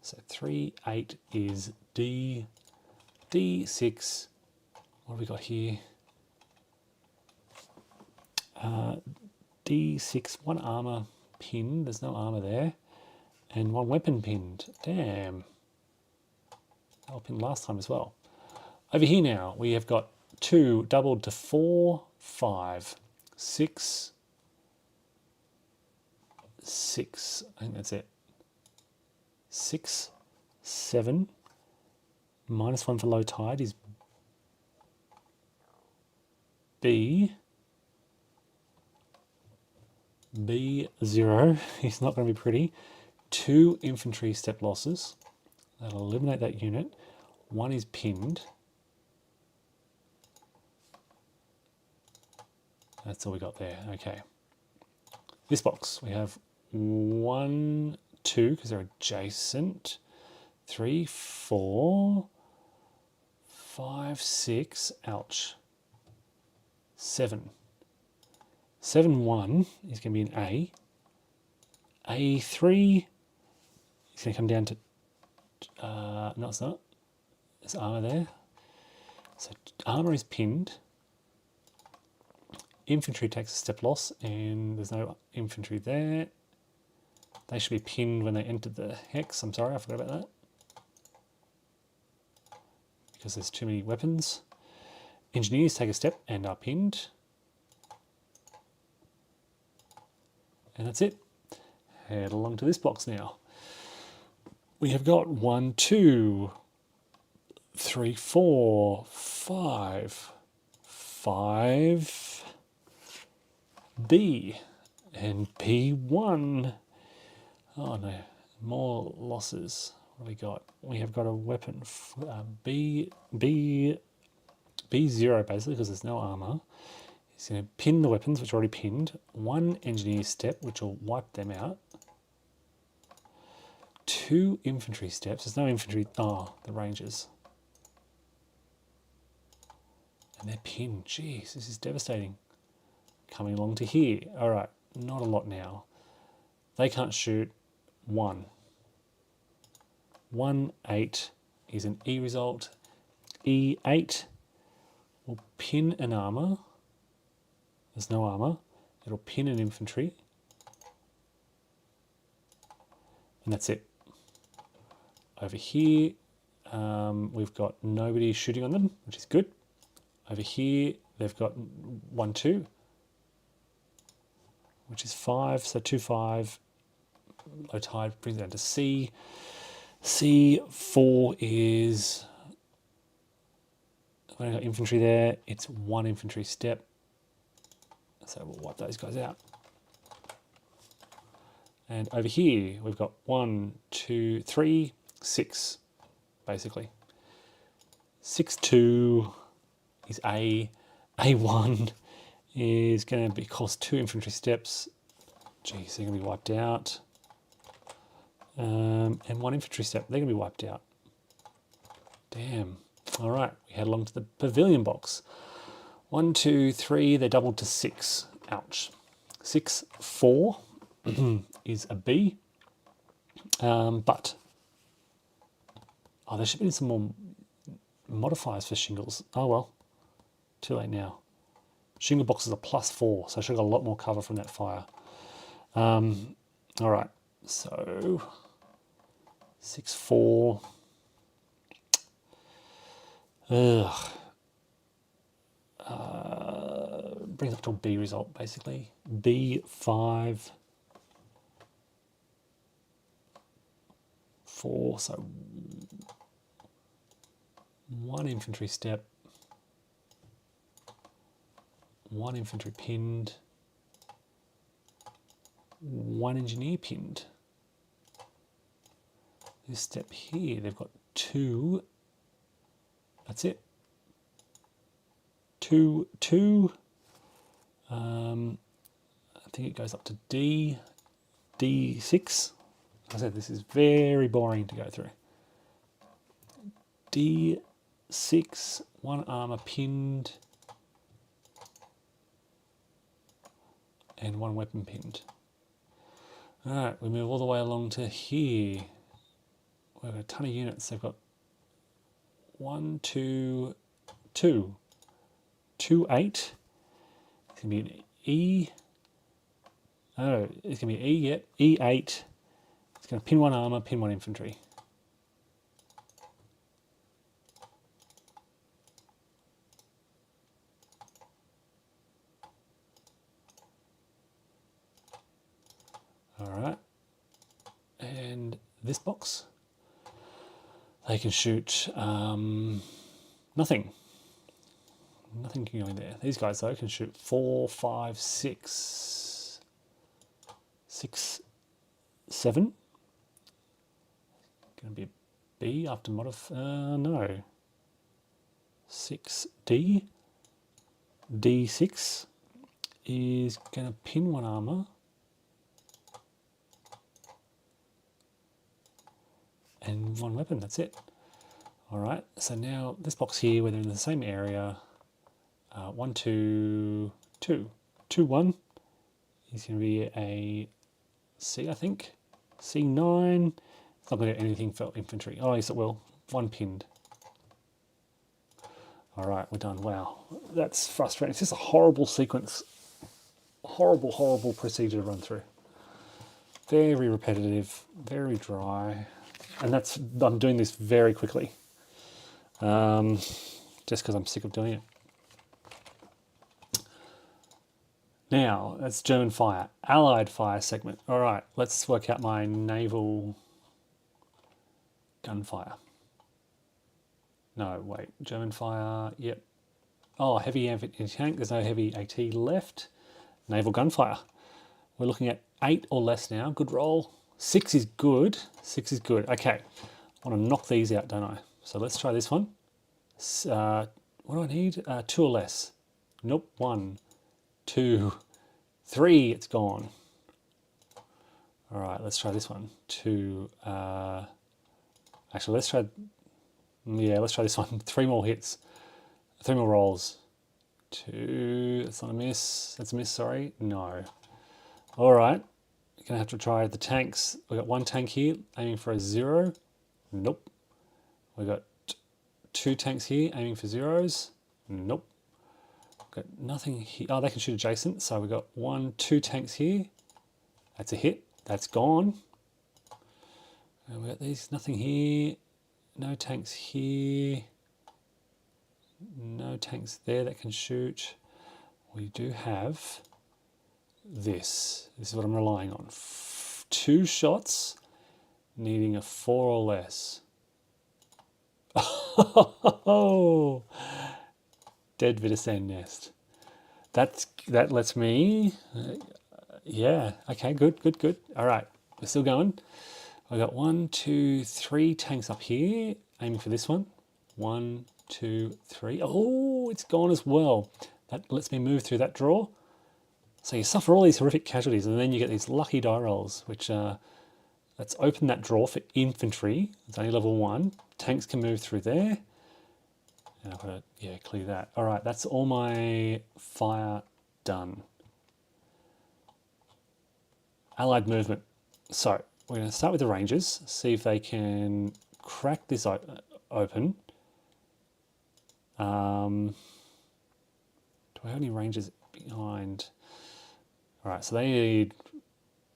So 3, 8 is D. D6. What have we got here? D6, 1 armor pinned. There's no armor there. And 1 weapon pinned. Damn. They were pinned last time as well. Over here now, we have got 2 doubled to 4, 5, 6, 6. I think that's it. 6, 7. -1 for low tide is B. B0 is not going to be pretty. 2 infantry step losses. That'll eliminate that unit. 1 is pinned. That's all we got there. Okay. This box, we have 1, 2, because they're adjacent. 3, 4, 5, 6. Ouch. 7. 7-1 is going to be an A. A3 is going to come down to... no, it's not. There's armor there. So armor is pinned. Infantry takes a step loss, and there's no infantry there. They should be pinned when they enter the hex. I'm sorry, I forgot about that. Because there's too many weapons. Engineers take a step and are pinned. And that's it. Head along to this box now. We have got 1, 2, 3, 4, 5, 5, B, and B1. Oh no, more losses. What have we got? We have got a weapon, B0 basically, because there's no armor. He's going to pin the weapons, which are already pinned. 1 engineer step, which will wipe them out. 2 infantry steps. There's no infantry. Oh, the Rangers. And they're pinned. Jeez, this is devastating. Coming along to here. All right, not a lot now. They can't shoot. 1. 1, 8 is an E result. E8 will pin an armour. There's no armour. It'll pin an infantry. And that's it. Over here, we've got nobody shooting on them, which is good. Over here, they've got 1, 2, which is 5. So 2, 5. Low tide brings it down to C. C4 is... When I got infantry there, it's 1 infantry step. So we'll wipe those guys out. And over here, we've got 1, 2, 3, 6, basically. 6, 2 is A. A1 is going to cost 2 infantry steps. Geez, they're going to be wiped out. And 1 infantry step, they're going to be wiped out. Damn. All right, we head along to the pavilion box. 1, 2, 3, they're doubled to 6. Ouch. 6, 4 is a B. But, there should be some more modifiers for shingles. Oh well, too late now. Shingle boxes are +4, so I should have got a lot more cover from that fire. All right, so 6, 4. Ugh. Brings up to a B result, basically. B5, 4, so 1 infantry step, 1 infantry pinned, 1 engineer pinned. This step here, they've got 2. That's it. 2, 2. I think it goes up to D. D6. I said this is very boring to go through. D6, 1 armor pinned, and 1 weapon pinned. All right, we move all the way along to here. We've got a ton of units. They've got 1, 2, 2, 2, 8. It's going to be an E. Oh, it's going to be E, yep. E8. It's going to pin 1 armor, pin 1 infantry. All right. And this box, they can shoot nothing. Nothing can go in there. These guys, though, can shoot 4, 5, 6, 6, 7. Going to be a B after no. 6D. D6 is going to pin 1 armor. And 1 weapon, that's it. All right, so now this box here, where they're in the same area, 1, 2, 2. 2, 1 is going to be a C, I think. C9. It's not going to do anything for infantry. Oh, yes, it will. 1 pinned. All right, we're done. Wow, that's frustrating. It's just a horrible sequence. Horrible, horrible procedure to run through. Very repetitive, very dry. And I'm doing this very quickly. Just because I'm sick of doing it. Now, that's German fire. Allied fire segment. All right, let's work out my naval gunfire. No, wait. German fire, yep. Oh, heavy anti-tank. There's no heavy AT left. Naval gunfire. We're looking at 8 or less now. Good roll. 6 is good. 6 is good. Okay. I want to knock these out, don't I? So let's try this one. What do I need? 2 or less. Nope. 1, 2, 3. It's gone. All right, let's try this one. Actually, let's try. Yeah, let's try this one. 3 more hits. 3 more rolls. 2. That's not a miss. That's a miss. Sorry. No. All right. You're gonna have to try the tanks. We got 1 tank here, aiming for a 0. Nope. We got 2 tanks here, aiming for 0s. Nope. Got nothing here. Oh, they can shoot adjacent. So we got 1, 2 tanks here. That's a hit. That's gone. And we got these. Nothing here. No tanks here. No tanks there that can shoot. We do have this. This is what I'm relying on. 2 shots, needing a 4 or less. Oh, dead Vidicine nest. That lets me. Yeah. Okay. Good. All right. We're still going. I got 1, 2, 3 tanks up here, aiming for this one. 1, 2, 3. Oh, it's gone as well. That lets me move through that draw. So you suffer all these horrific casualties, and then you get these lucky die rolls, which let's open that draw for infantry. It's only level 1. Tanks can move through there. And I've got to, clear that. All right, that's all my fire done. Allied movement. So we're going to start with the Rangers, see if they can crack this open. Do I have any Rangers behind? All right, so they need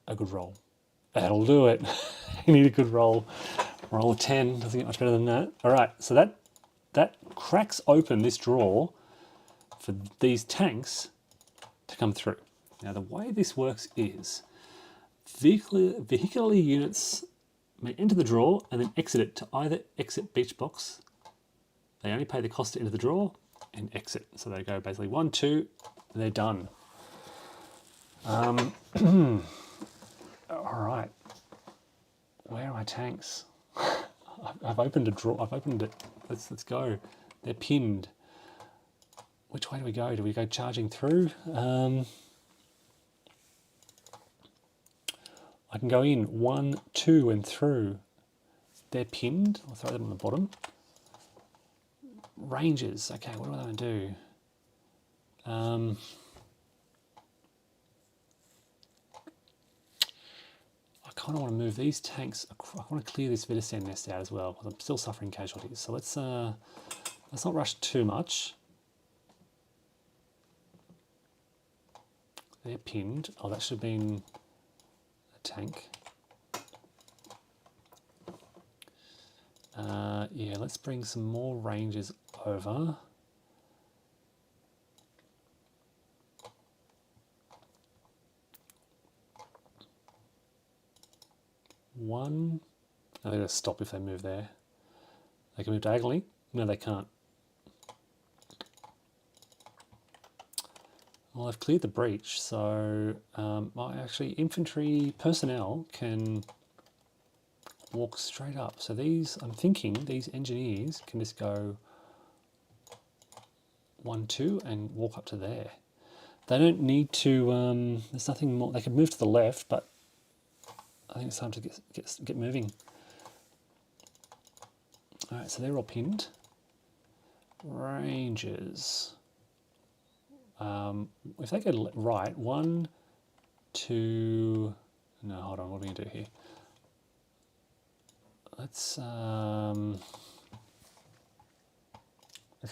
a good roll. That'll do it. They need a good roll. Roll of 10, doesn't get much better than that. All right, so that cracks open this draw for these tanks to come through. Now, the way this works is vehicular units may enter the draw and then exit it to either exit beach box. They only pay the cost to enter the draw and exit. So they go basically 1, 2, and they're done. All right. Where are my tanks? I've opened a draw. I've opened it. Let's go. They're pinned. Which way do we go? Do we go charging through? I can go in 1, 2, and through. They're pinned. I'll throw them on the bottom. Rangers. Okay, what do I want to do? I kind of want to move these tanks. I want to clear this Vidicine nest out as well because I'm still suffering casualties. So let's not rush too much. They're pinned. Oh, that should have been a tank. Yeah, let's bring some more Rangers over. One. Oh, they're going to stop if they move there. They can move diagonally. No, they can't. Well, I've cleared the breach, so actually infantry personnel can walk straight up. So these, I'm thinking, these engineers can just go 1, 2 and walk up to there. They don't need to, there's nothing more, they could move to the left, but I think it's time to get moving. All right, so they're all pinned. Rangers. If they go right, 1, 2, no, hold on, what are we going to do here? Let's move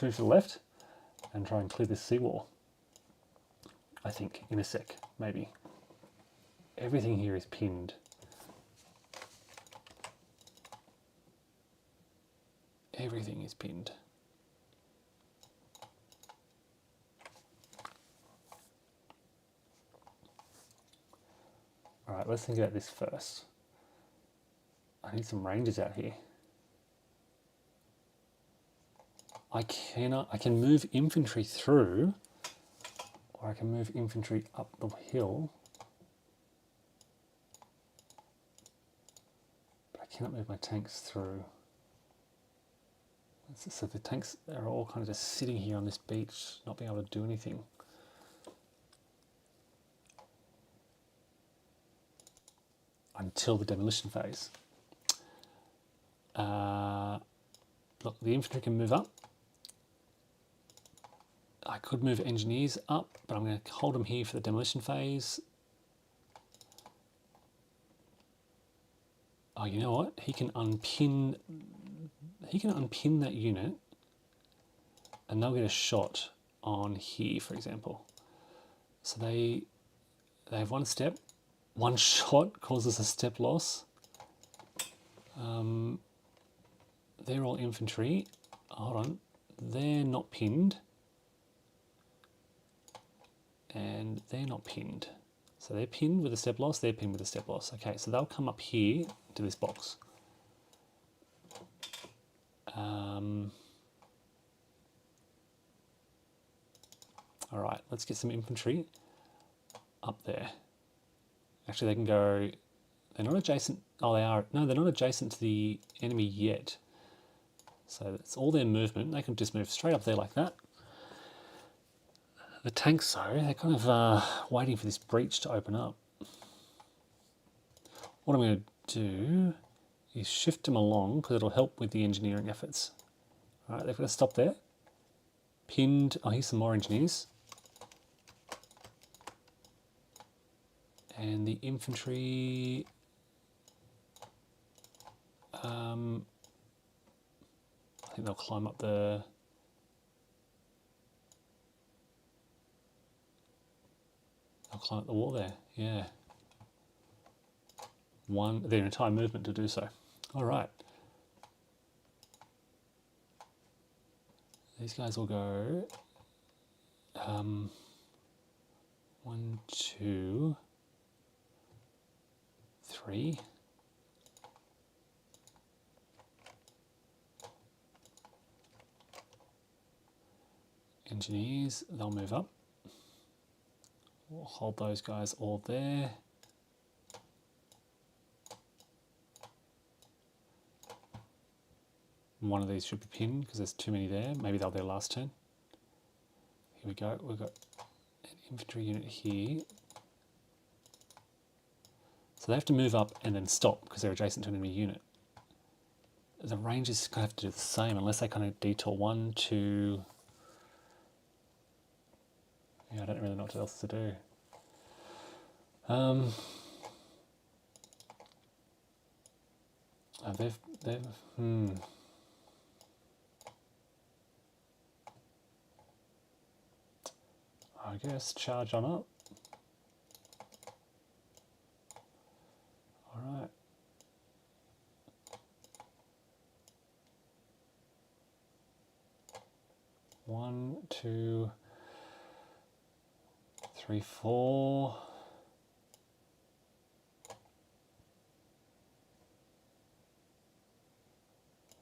to the left and try and clear this seawall. I think, in a sec, maybe. Everything here is pinned. Everything is pinned. All right, let's think about this first. I need some Rangers out here. I can move infantry through, or I can move infantry up the hill. But I cannot move my tanks through. So the tanks are all kind of just sitting here on this beach, not being able to do anything. until the demolition phase. Look, the infantry can move up. I could move engineers up, but I'm going to hold them here for the demolition phase. Oh, you know what? He can unpin that unit, and they'll get a shot on here, for example. So they have one step. One shot causes a step loss. They're all infantry. Hold on. They're not pinned. And they're not pinned. So they're pinned with a step loss, they're pinned with a step loss. Okay, so they'll come up here to this box. All right, let's get some infantry up there. Actually, they can go, they're not adjacent, oh they are, no, they're not adjacent to the enemy yet. So it's all their movement, they can just move straight up there like that. The tanks though, they're kind of waiting for this breach to open up. What I'm going to do is shift them along because it'll help with the engineering efforts. All right, they've got to stop there. Pinned, oh here's some more engineers. And the infantry, I think they'll climb up the... I'll climb up the wall there, yeah. Their entire movement to do so. All right. These guys will go 1, 2, 3. Engineers, they'll move up. We'll hold those guys all there. One of these should be pinned because there's too many there. Maybe they'll be their last turn. Here we go. We've got an infantry unit here. So they have to move up and then stop because they're adjacent to an enemy unit. The Rangers kind of have to do the same unless they kind of detour 1, 2... Yeah, I don't really know what else to do. I guess charge on up. All right. One, 2, 3, 4.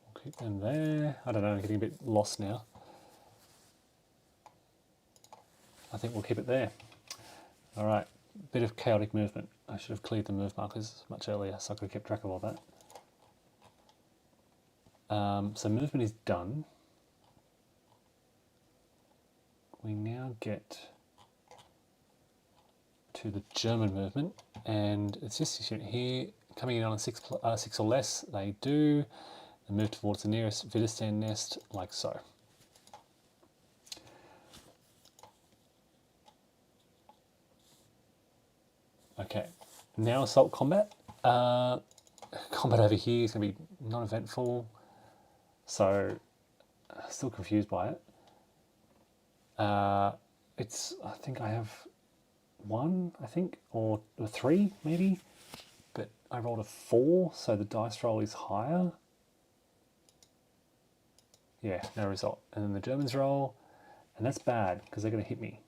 We'll keep them there. I don't know, I'm getting a bit lost now. I think we'll keep it there. All right, bit of chaotic movement. I should have cleared the move markers much earlier so I could have kept track of all that. So movement is done. We now get to the German movement, and it's this unit here, coming in on a 6 or less, they do, and move towards the nearest Widerstand nest, like so. Okay, now assault combat. Combat over here is going to be non-eventful, so still confused by it. It's, I think I have 1, or 3 maybe, but I rolled a 4, so the dice roll is higher. Yeah, no result. And then the Germans roll, and that's bad because they're going to hit me.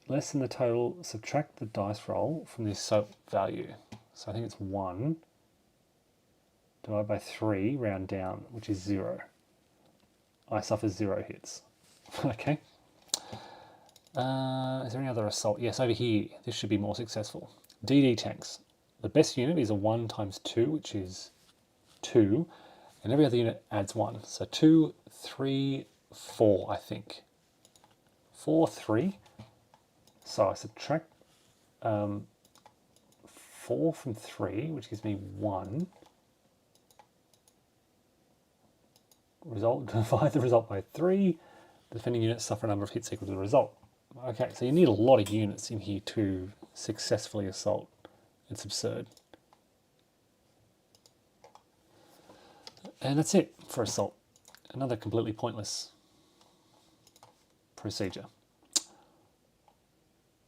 Less than the total, subtract the dice roll from the assault value. So I think it's 1 divided by 3, round down, which is 0. I suffer 0 hits. Okay. Is there any other assault? Yes, over here, this should be more successful. DD tanks. The best unit is a 1 times 2, which is 2, and every other unit adds 1. So 2, 3, 4, I think. 4, 3. So I subtract 4 from 3, which gives me 1. Result, divide the result by 3. The defending units suffer a number of hits equal to the result. Okay, so you need a lot of units in here to successfully assault. It's absurd. And that's it for assault. Another completely pointless procedure.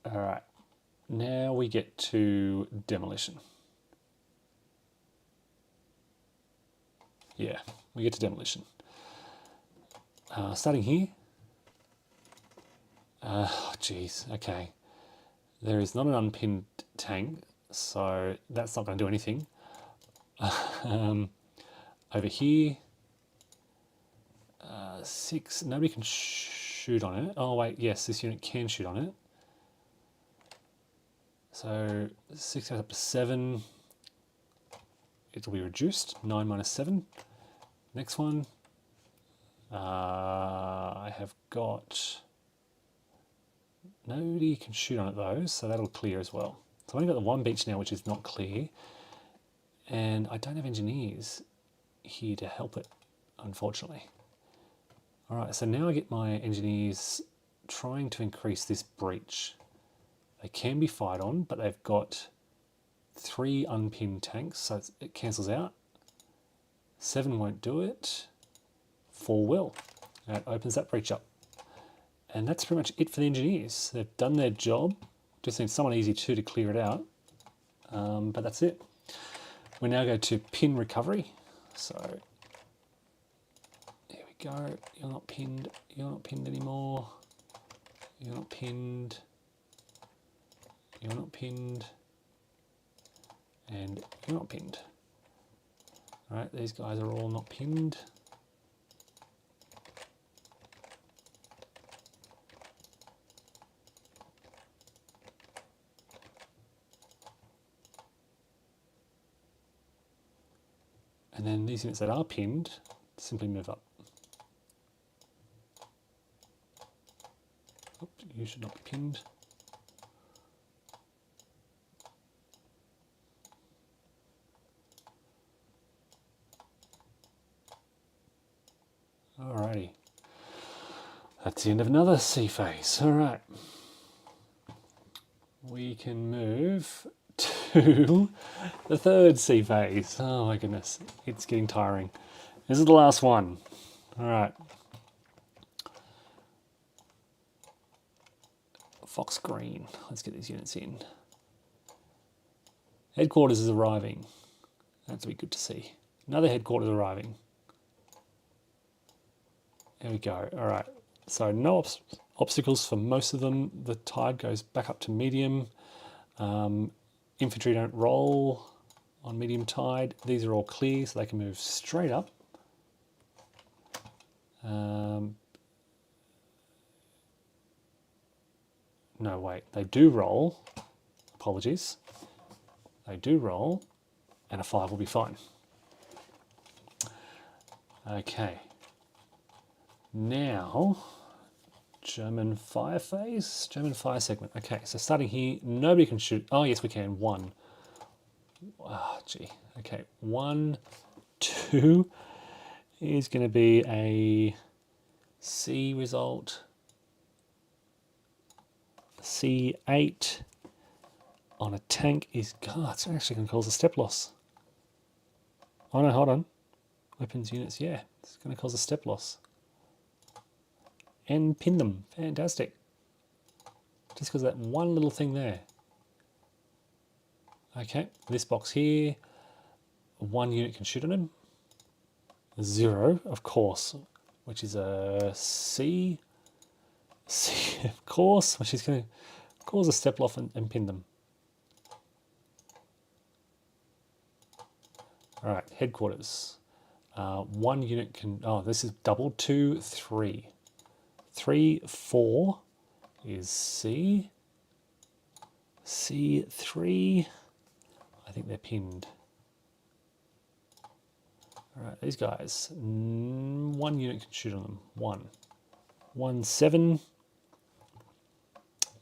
All right, now we get to demolition. Yeah, we get to demolition. Starting here. Oh, geez, okay. There is not an unpinned tank, so that's not going to do anything. Over here, 6, nobody can shoot on it. Oh wait, yes, this unit can shoot on it. So 6 goes up to 7. It will be reduced, 9 minus 7. Next one, I have got, nobody can shoot on it though, so that'll clear as well. So I've only got the one beach now, which is not clear, and I don't have engineers here to help it, unfortunately. All right, so now I get my engineers trying to increase this breach. They can be fired on, but they've got 3 unpinned tanks, so it cancels out. 7 won't do it. 4 will. That opens that breach up. And that's pretty much it for the engineers. They've done their job. Just need someone easy too to clear it out. But that's it. We now go to pin recovery. So there we go. You're not pinned. You're not pinned anymore. You're not pinned. You're not pinned. And you're not pinned. All right, these guys are all not pinned. And then these units that are pinned simply move up. Oops, you should not be pinned. Alrighty. That's the end of another sea phase. Alright. We can move to the third sea phase. Oh my goodness, it's getting tiring. This is the last one. Alright. Fox Green. Let's get these units in. Headquarters is arriving. That's be good to see. Another headquarters arriving. There we go. All right. So no obstacles for most of them. The tide goes back up to medium. Infantry don't roll on medium tide. These are all clear, so they can move straight up. No, wait. They do roll. Apologies. They do roll, and a 5 will be fine. Okay. Now, German fire phase, German fire segment. Okay, so starting here, nobody can shoot. Oh, yes, we can. 1. Ah, gee. Okay, 1, 2 is going to be a C result. C8 on a tank is, God, it's actually going to cause a step loss. Oh no, hold on. Weapons units, yeah, it's going to cause a step loss. And pin them. Fantastic. Just because of that one little thing there. Okay, this box here, 1 unit can shoot on him. 0, of course, which is a C. C, of course, which is going to cause a step loss and pin them. All right, headquarters. 1 unit can, oh, this is double, 2, 3. 3, 4 is C. C3. I think they're pinned. All right, these guys. 1 unit can shoot on them. 1. 1, 7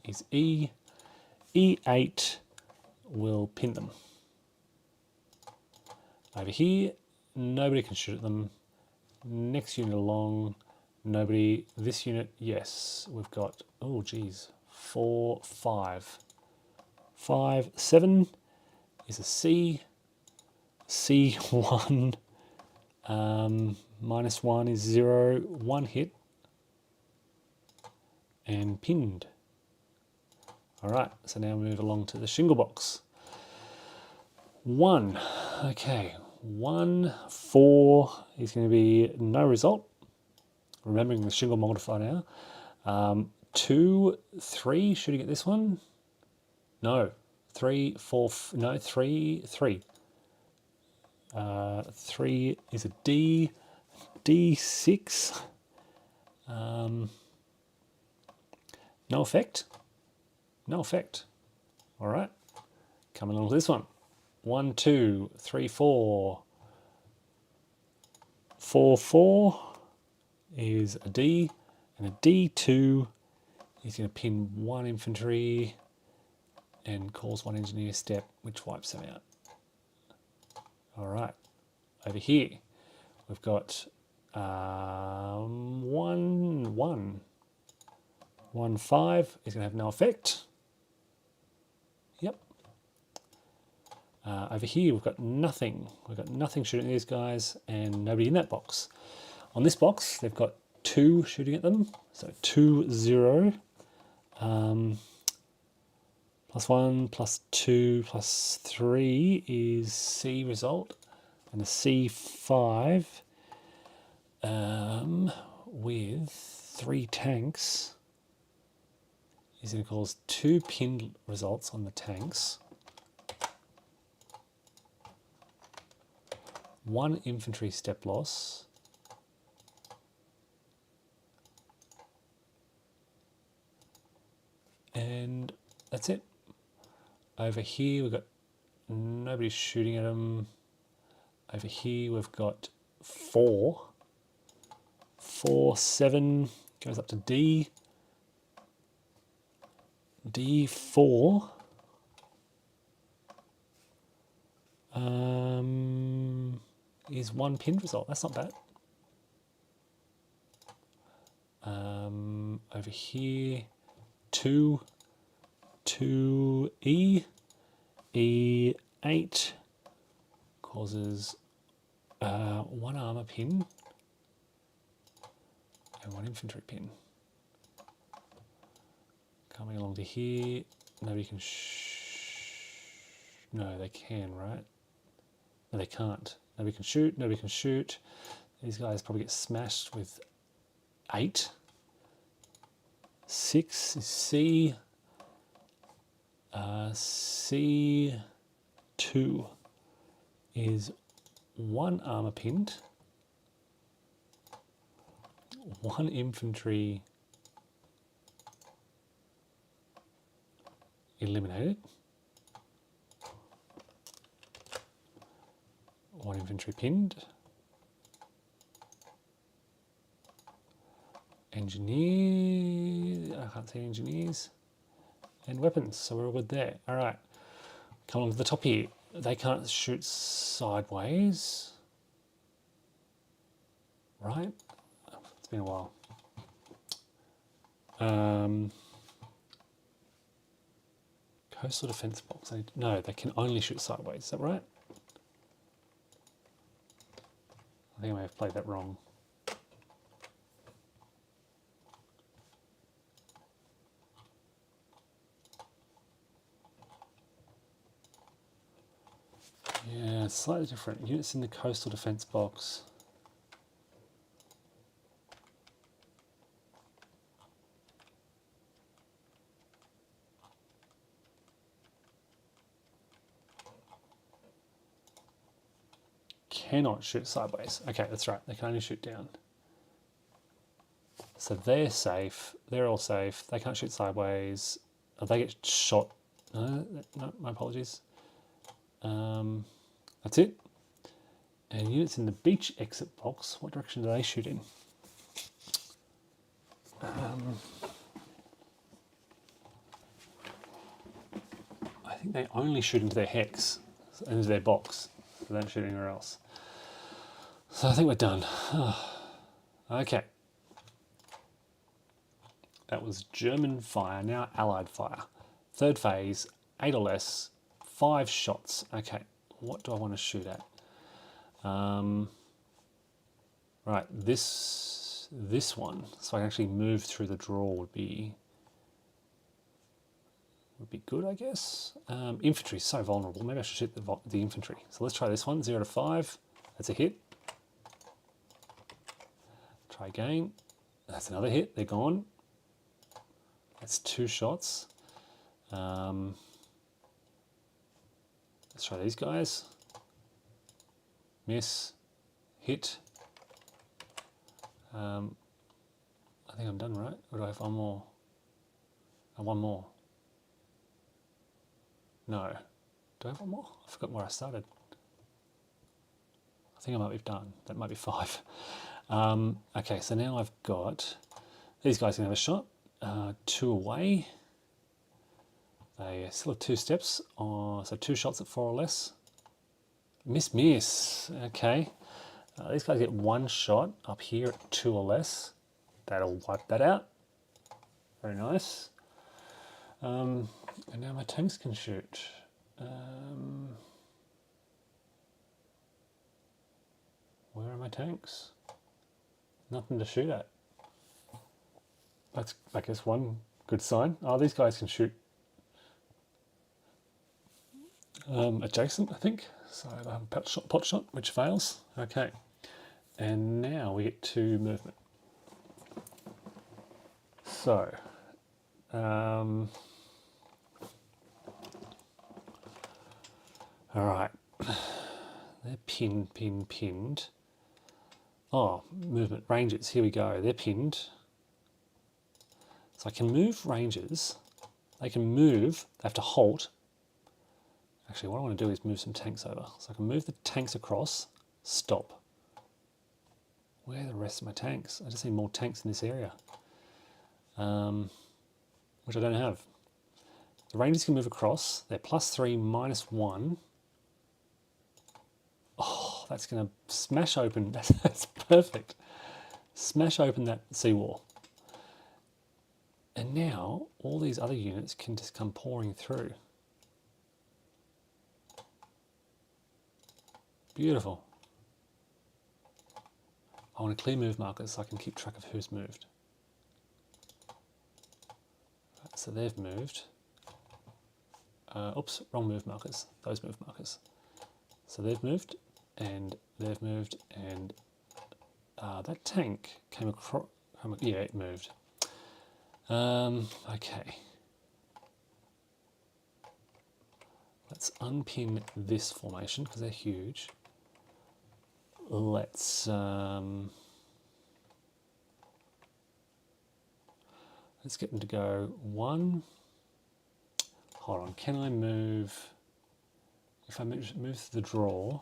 is E. E8 will pin them. Over here, nobody can shoot at them. Next unit along, nobody. This unit, yes, we've got, oh geez, 4, 5. 5, 7 is a C. C1, -1 is 0, 1 hit, and pinned. All right, so now we move along to the shingle box. 1, okay, 1, 4 is going to be no result. Remembering the shingle modifier now. 2, 3, shooting at this one. No, 3, 4, no, 3, 3. 3 is a D, D6. No effect. No effect. All right. Coming along to this one. 1, 2, 3, 4. 4, 4 is a D, and a D2 is going to pin 1 infantry and cause 1 engineer step, which wipes them out. All right. Over here, we've got 1, 1. 1, 5 is going to have no effect. Yep. Over here, we've got nothing. We've got nothing shooting at these guys and nobody in that box. On this box, they've got 2 shooting at them. So 2, 0. +1, +2, +3 is C result. And a C5 with 3 tanks is going to cause 2 pinned results on the tanks. 1 infantry step loss. And that's it. Over here we've got nobody shooting at them. Over here we've got 4. 4, 7 goes up to D. D4. Is 1 pinned result. That's not bad. Over here, 2, 2E, E8 causes 1 armor pin and 1 infantry pin. Coming along to here, nobody can no, they can, right? No, they can't. Nobody can shoot, nobody can shoot. These guys probably get smashed with 8. 6 is C. C2 is 1 armor pinned, 1 infantry eliminated, 1 infantry pinned, engineer, I can't see engineers, and weapons, so we're all good there. All right, come along to the top here. They can't shoot sideways, right? It's been a while. Coastal defense box. No, they can only shoot sideways. Is that right? I think I may have played that wrong. Yeah, it's slightly different. Units in the coastal defense box. Cannot shoot sideways. Okay, that's right. They can only shoot down. So they're safe. They're all safe. They can't shoot sideways. Oh, they get shot. No, my apologies. That's it. And units in the beach exit box, what direction do they shoot in? I think think they only shoot into their hex, into their box. They don't shoot anywhere else. So I think we're done. Okay. That was German fire, now Allied fire. Third phase, 8 or less, 5 shots. Okay, what do I want to shoot at? Right, this one, so I can actually move through the draw would be good, I guess. Infantry is so vulnerable. Maybe I should shoot the infantry. So let's try this one, 0 to 5. That's a hit. Try again. That's another hit. They're gone. That's 2 shots. Let's try these guys. Miss. Hit. I think I'm done, right? Or do I have one more? One more. No. Do I have one more? I forgot where I started. I think I might be done. That might be 5. Okay, so now I've got... These guys can have a shot. 2 away. They still have 2 steps. So 2 shots at 4 or less. Miss. Okay. These guys get 1 shot up here at 2 or less. That'll wipe that out. Very nice. And now my tanks can shoot. Where are my tanks? Nothing to shoot at. That's, I guess, one good sign. Oh, these guys can shoot adjacent, I think. So they have a pot shot, which fails. Okay. And now we get to movement. So, all right. They're pinned. Oh, movement, rangers, here we go. They're pinned. So I can move rangers. They can move, they have to halt. Actually, what I want to do is move some tanks over. So I can move the tanks across, stop. Where are the rest of my tanks? I just need more tanks in this area, which I don't have. The rangers can move across. They're +3, -1. Oh, that's going to smash open. That's perfect. Smash open that seawall. And now all these other units can just come pouring through. Beautiful. I want to clear move markers so I can keep track of who's moved. Right, so they've moved. Oops, wrong move markers. Those move markers. So they've moved, and they've moved, and that tank came across. Yeah, it moved. Okay. Let's unpin this formation because they're huge. Let's get them to go 1. Hold on, can I move? If I move to the draw,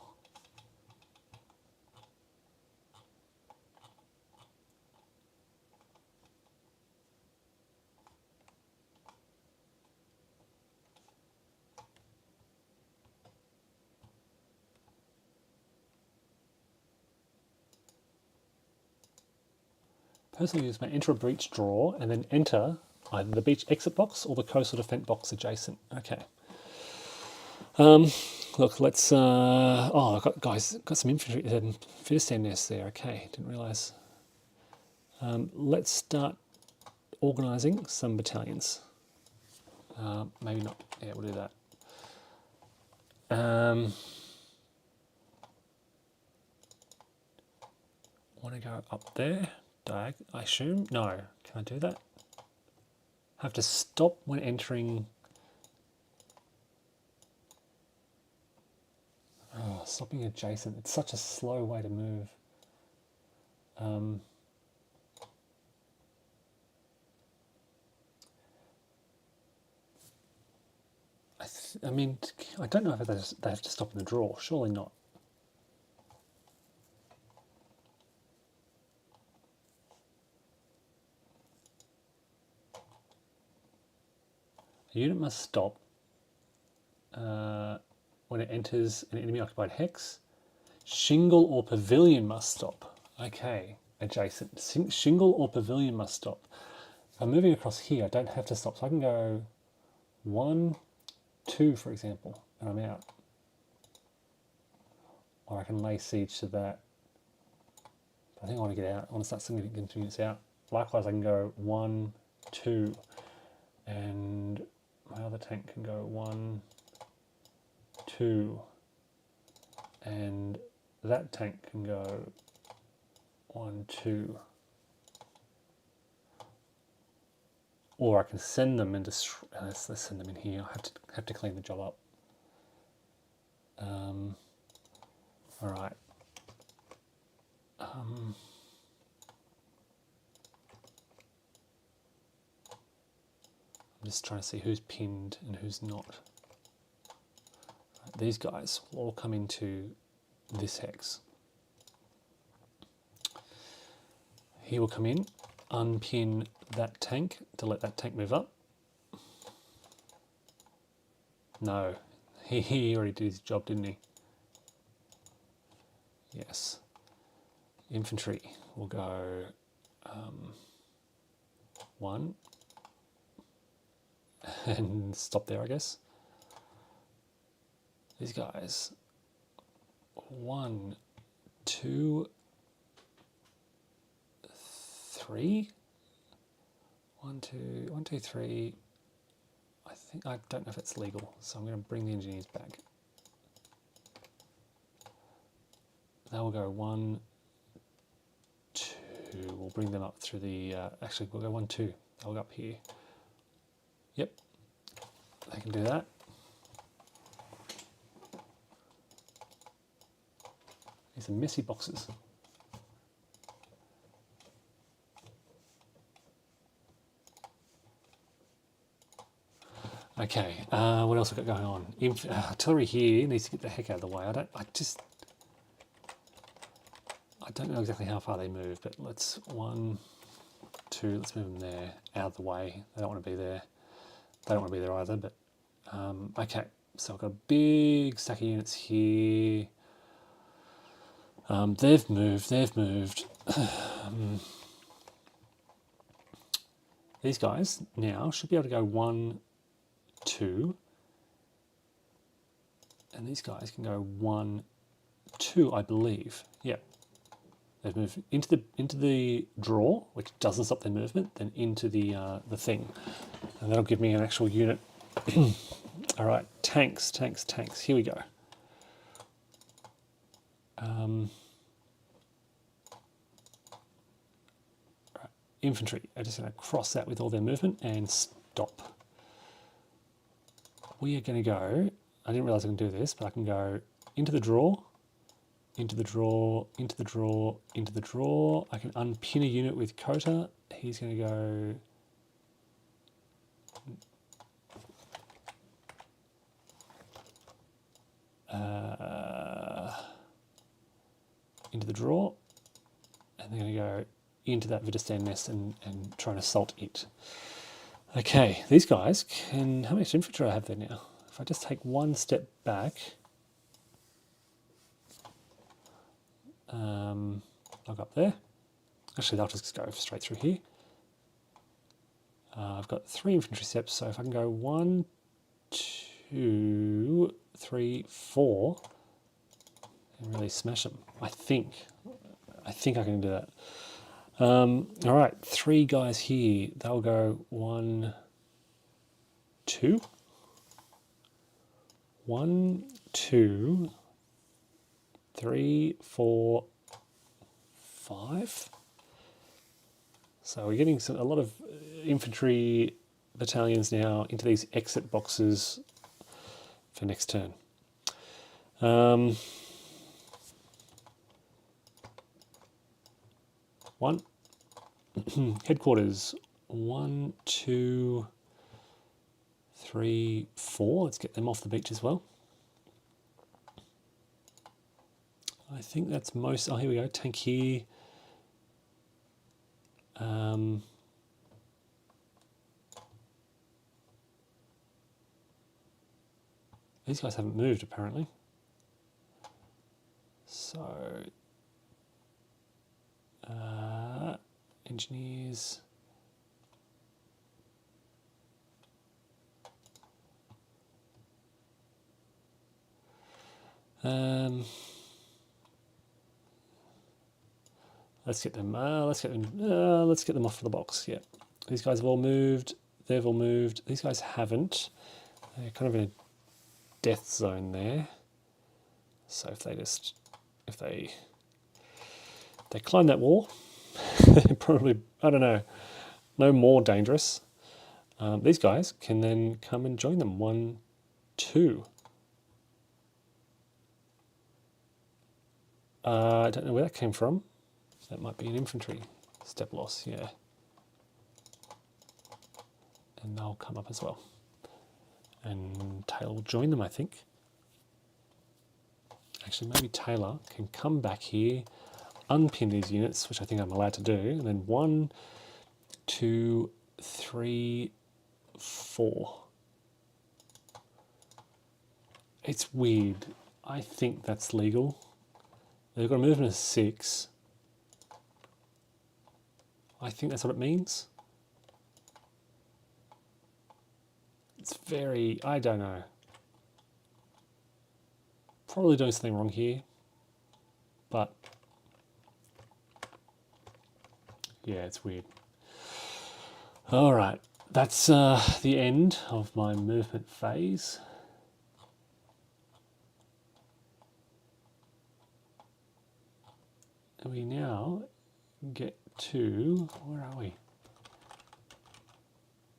personal use may enter a breach draw and then enter either the beach exit box or the coastal defence box adjacent. Okay. Look, let's. Oh, I've got some infantry, Fiddlestan nests there. Okay, didn't realise. Let's start organising some battalions. Maybe not. Yeah, we'll do that. Want to go up there? Diag, I assume? No. Can I do that? Have to stop when entering. Oh, stopping adjacent. It's such a slow way to move. I mean, I don't know if they have to stop in the draw. Surely not. A unit must stop when it enters an enemy occupied hex, shingle or pavilion must stop. Okay, adjacent. Shingle or pavilion must stop. If I'm moving across here, I don't have to stop. So I can go 1, 2, for example, and I'm out. Or I can lay siege to that. But I think I want to get out. I want to start sending units out. Likewise, I can go 1, 2, and my other tank can go 1, 2, and that tank can go 1, 2. Or I can send them into. Let's send them in here. I have to clean the job up. All right. I'm just trying to see who's pinned and who's not. Right, these guys will all come into this hex. He will come in, unpin that tank to let that tank move up. No, he already did his job, didn't he? Yes. Infantry will go 1 and stop there, I guess. These guys 1, 2, 3. 1, 2, 1, 2, 3. I don't know if it's legal, so I'm going to bring the engineers back. They will go 1, 2. We'll bring them up through the. Actually, we'll go 1, 2. They'll go up here. Yep, they can do that. These are messy boxes. Okay, what else have we got going on? Artillery here needs to get the heck out of the way. I don't know exactly how far they move, but let's 1, 2. Let's move them there, out of the way. They don't want to be there. They don't want to be there either. But okay, so I've got a big stack of units here. They've moved. These guys now should be able to go 1, 2, and these guys can go 1, 2, I believe. Yep, they've moved into the draw, which doesn't stop their movement, then into the thing, and that'll give me an actual unit. All right, tanks. Here we go. Right, infantry. I'm just going to cross that with all their movement and stop. We are going to go, I didn't realise I can do this, but I can go into the draw, into the draw, into the draw, into the draw. I can unpin a unit with Kota. He's going to go into the draw, and they're going to go into that Wittgenstein nest and try and assault it. Okay, these guys can... How much infantry do I have there now? If I just take one step back, I'll go up there. Actually, they'll just go straight through here. I've got 3 infantry steps, so if I can go 1, 2, 3, 4, and really smash them, I think I can do that. All right, 3 guys here. They'll go 1, 2, 1, 2, 3, 4, 5. So we're getting a lot of infantry battalions now into these exit boxes for next turn. One. Headquarters. 1, 2, 3, 4. Let's get them off the beach as well. I think that's most... Oh, here we go. Tank here. These guys haven't moved apparently. So, engineers. Let's get them. Let's get them off the box. Yeah, these guys have all moved. They've all moved. These guys haven't. They're kind of in a death zone there. So if they climb that wall, they're probably, I don't know, no more dangerous. These guys can then come and join them. 1, 2. I don't know where that came from. That might be an infantry step loss, yeah. And they'll come up as well. And Taylor will join them, I think. Actually, maybe Taylor can come back here, unpin these units, which I think I'm allowed to do, and then 1, 2, 3, 4. It's weird. I think that's legal. They've got a movement of 6. I think that's what it means. It's very, I don't know. Probably doing something wrong here. But, yeah, it's weird. All right, that's the end of my movement phase. And we now get to, where are we?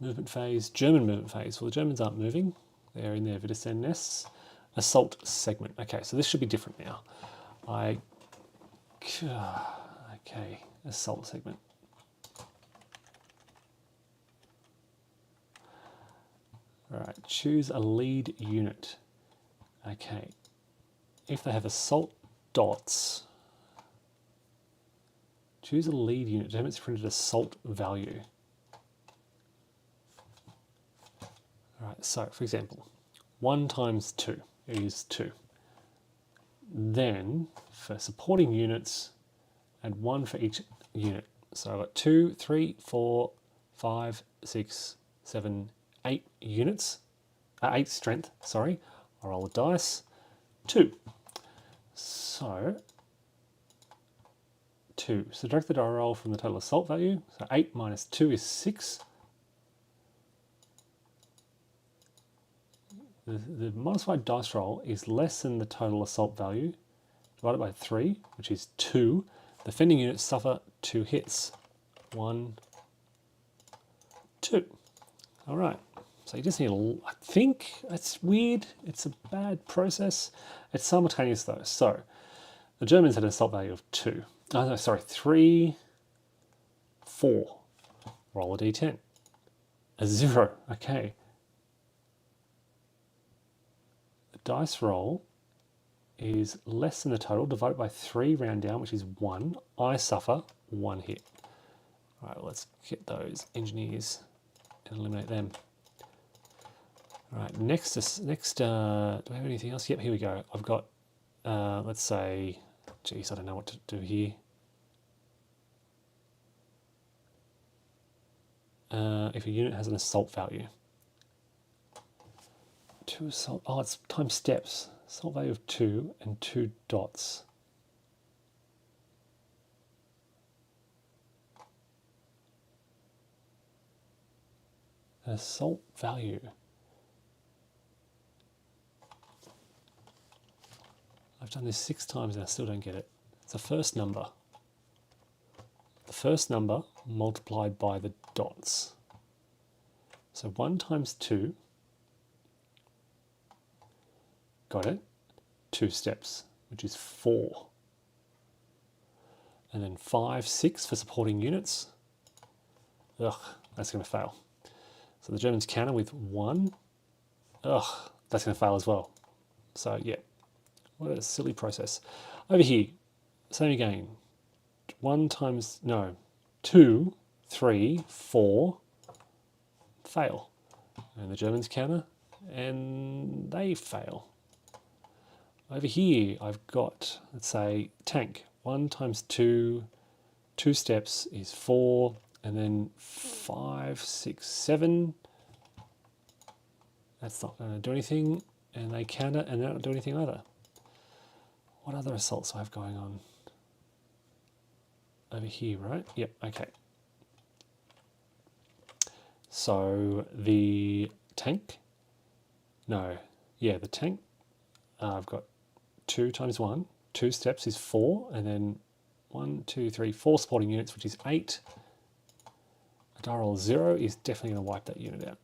Movement phase, German movement phase. Well, the Germans aren't moving. They're in their Widerstand nests. Assault segment. Okay, so this should be different now. Okay, assault segment. All right, choose a lead unit. Okay, if they have assault dots, choose a lead unit. Determines printed assault value. All right, so for example, 1 times 2 is 2. Then for supporting units, add 1 for each unit. So I've got 2, 3, 4, 5, 6, 7, 8 units. 8 strength, sorry. I roll the dice. 2. So 2. Subtract the die roll from the total assault value. So 8 minus 2 is 6. The modified dice roll is less than the total assault value, divided by 3, which is 2. The defending units suffer 2 hits. 1, 2. All right. So you just need I think it's weird. It's a bad process. It's simultaneous though. So the Germans had an assault value of 2. Oh, no, sorry, 3, 4. Roll a d10. A 0. Okay. Dice roll is less than the total, divided by 3, round down, which is 1. I suffer 1 hit. All right, let's get those engineers and eliminate them. All right, next, do I have anything else? Yep, here we go. I've got, let's say, geez, I don't know what to do here. If a unit has an assault value. 2 assault, oh, it's times steps. Assault value of 2 and 2 dots. Assault value. I've done this 6 times and I still don't get it. It's the first number. The first number multiplied by the dots. So 1 times 2. Got it. 2 steps, which is 4. And then 5, 6 for supporting units. Ugh, that's going to fail. So the Germans counter with 1. Ugh, that's going to fail as well. So yeah, what a silly process. Over here, same again. 1 times, no, 2, 3, 4, fail. And the Germans counter and they fail. Over here, I've got, let's say, tank. 1 times 2, 2 steps is 4, and then 5, 6, 7. That's not going to do anything, and they counter, and they don't do anything either. What other assaults do I have going on? Over here, right? Yep, okay. So the tank, no, yeah, the tank, I've got 2 times 1, 2 steps is 4, and then 1, 2, 3, 4 supporting units, which is 8. A die roll 0 is definitely going to wipe that unit out.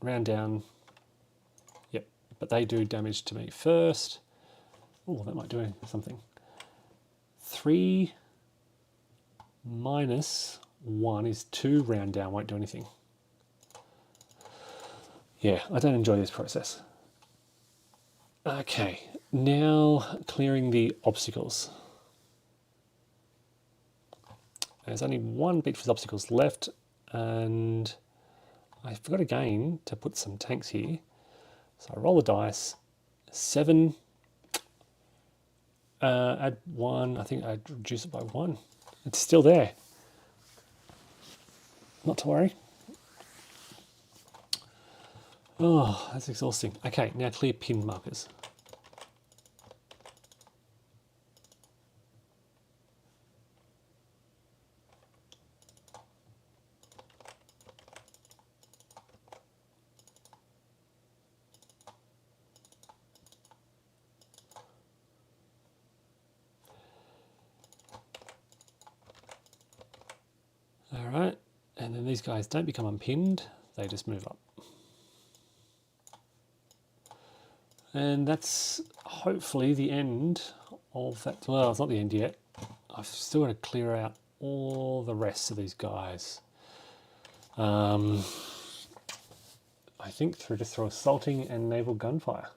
Round down, yep, but they do damage to me first. Oh, that might do something. 3 minus 1 is 2, round down, won't do anything. Yeah, I don't enjoy this process. Okay, now clearing the obstacles. There's only 1 beach with obstacles left, and I forgot again to put some tanks here. So I roll the dice, 7, add 1, I think I'd reduce it by 1. It's still there. Not to worry. Oh, that's exhausting. Okay, now clear pin markers. All right, and then these guys don't become unpinned, they just move up. And that's hopefully the end of that. Well, it's not the end yet. I've still got to clear out all the rest of these guys. I think through assaulting and naval gunfire.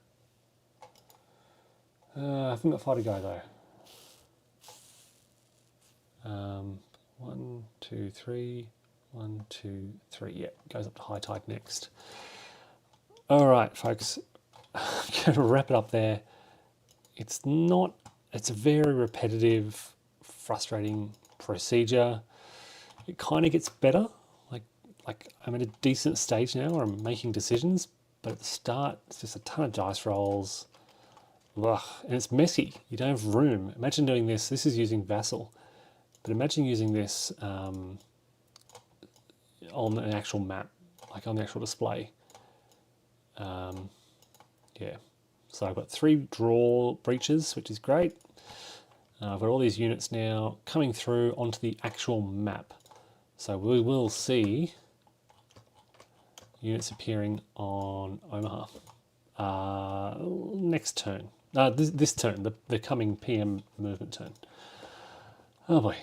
I haven't got fighter guy though. 1, 2, 3. 1, 2, 3. Yeah, goes up to high tide next. All right, folks. I'm going to wrap it up there. It's a very repetitive, frustrating procedure. It kind of gets better. Like I'm at a decent stage now where I'm making decisions, but at the start, it's just a ton of dice rolls. Ugh, and it's messy. You don't have room. Imagine doing this. This is using Vassal, but imagine using this on an actual map, like on the actual display. Yeah, so I've got 3 draw breaches, which is great. I've got all these units now coming through onto the actual map. So we will see units appearing on Omaha next turn. This turn, the coming PM movement turn. Oh boy.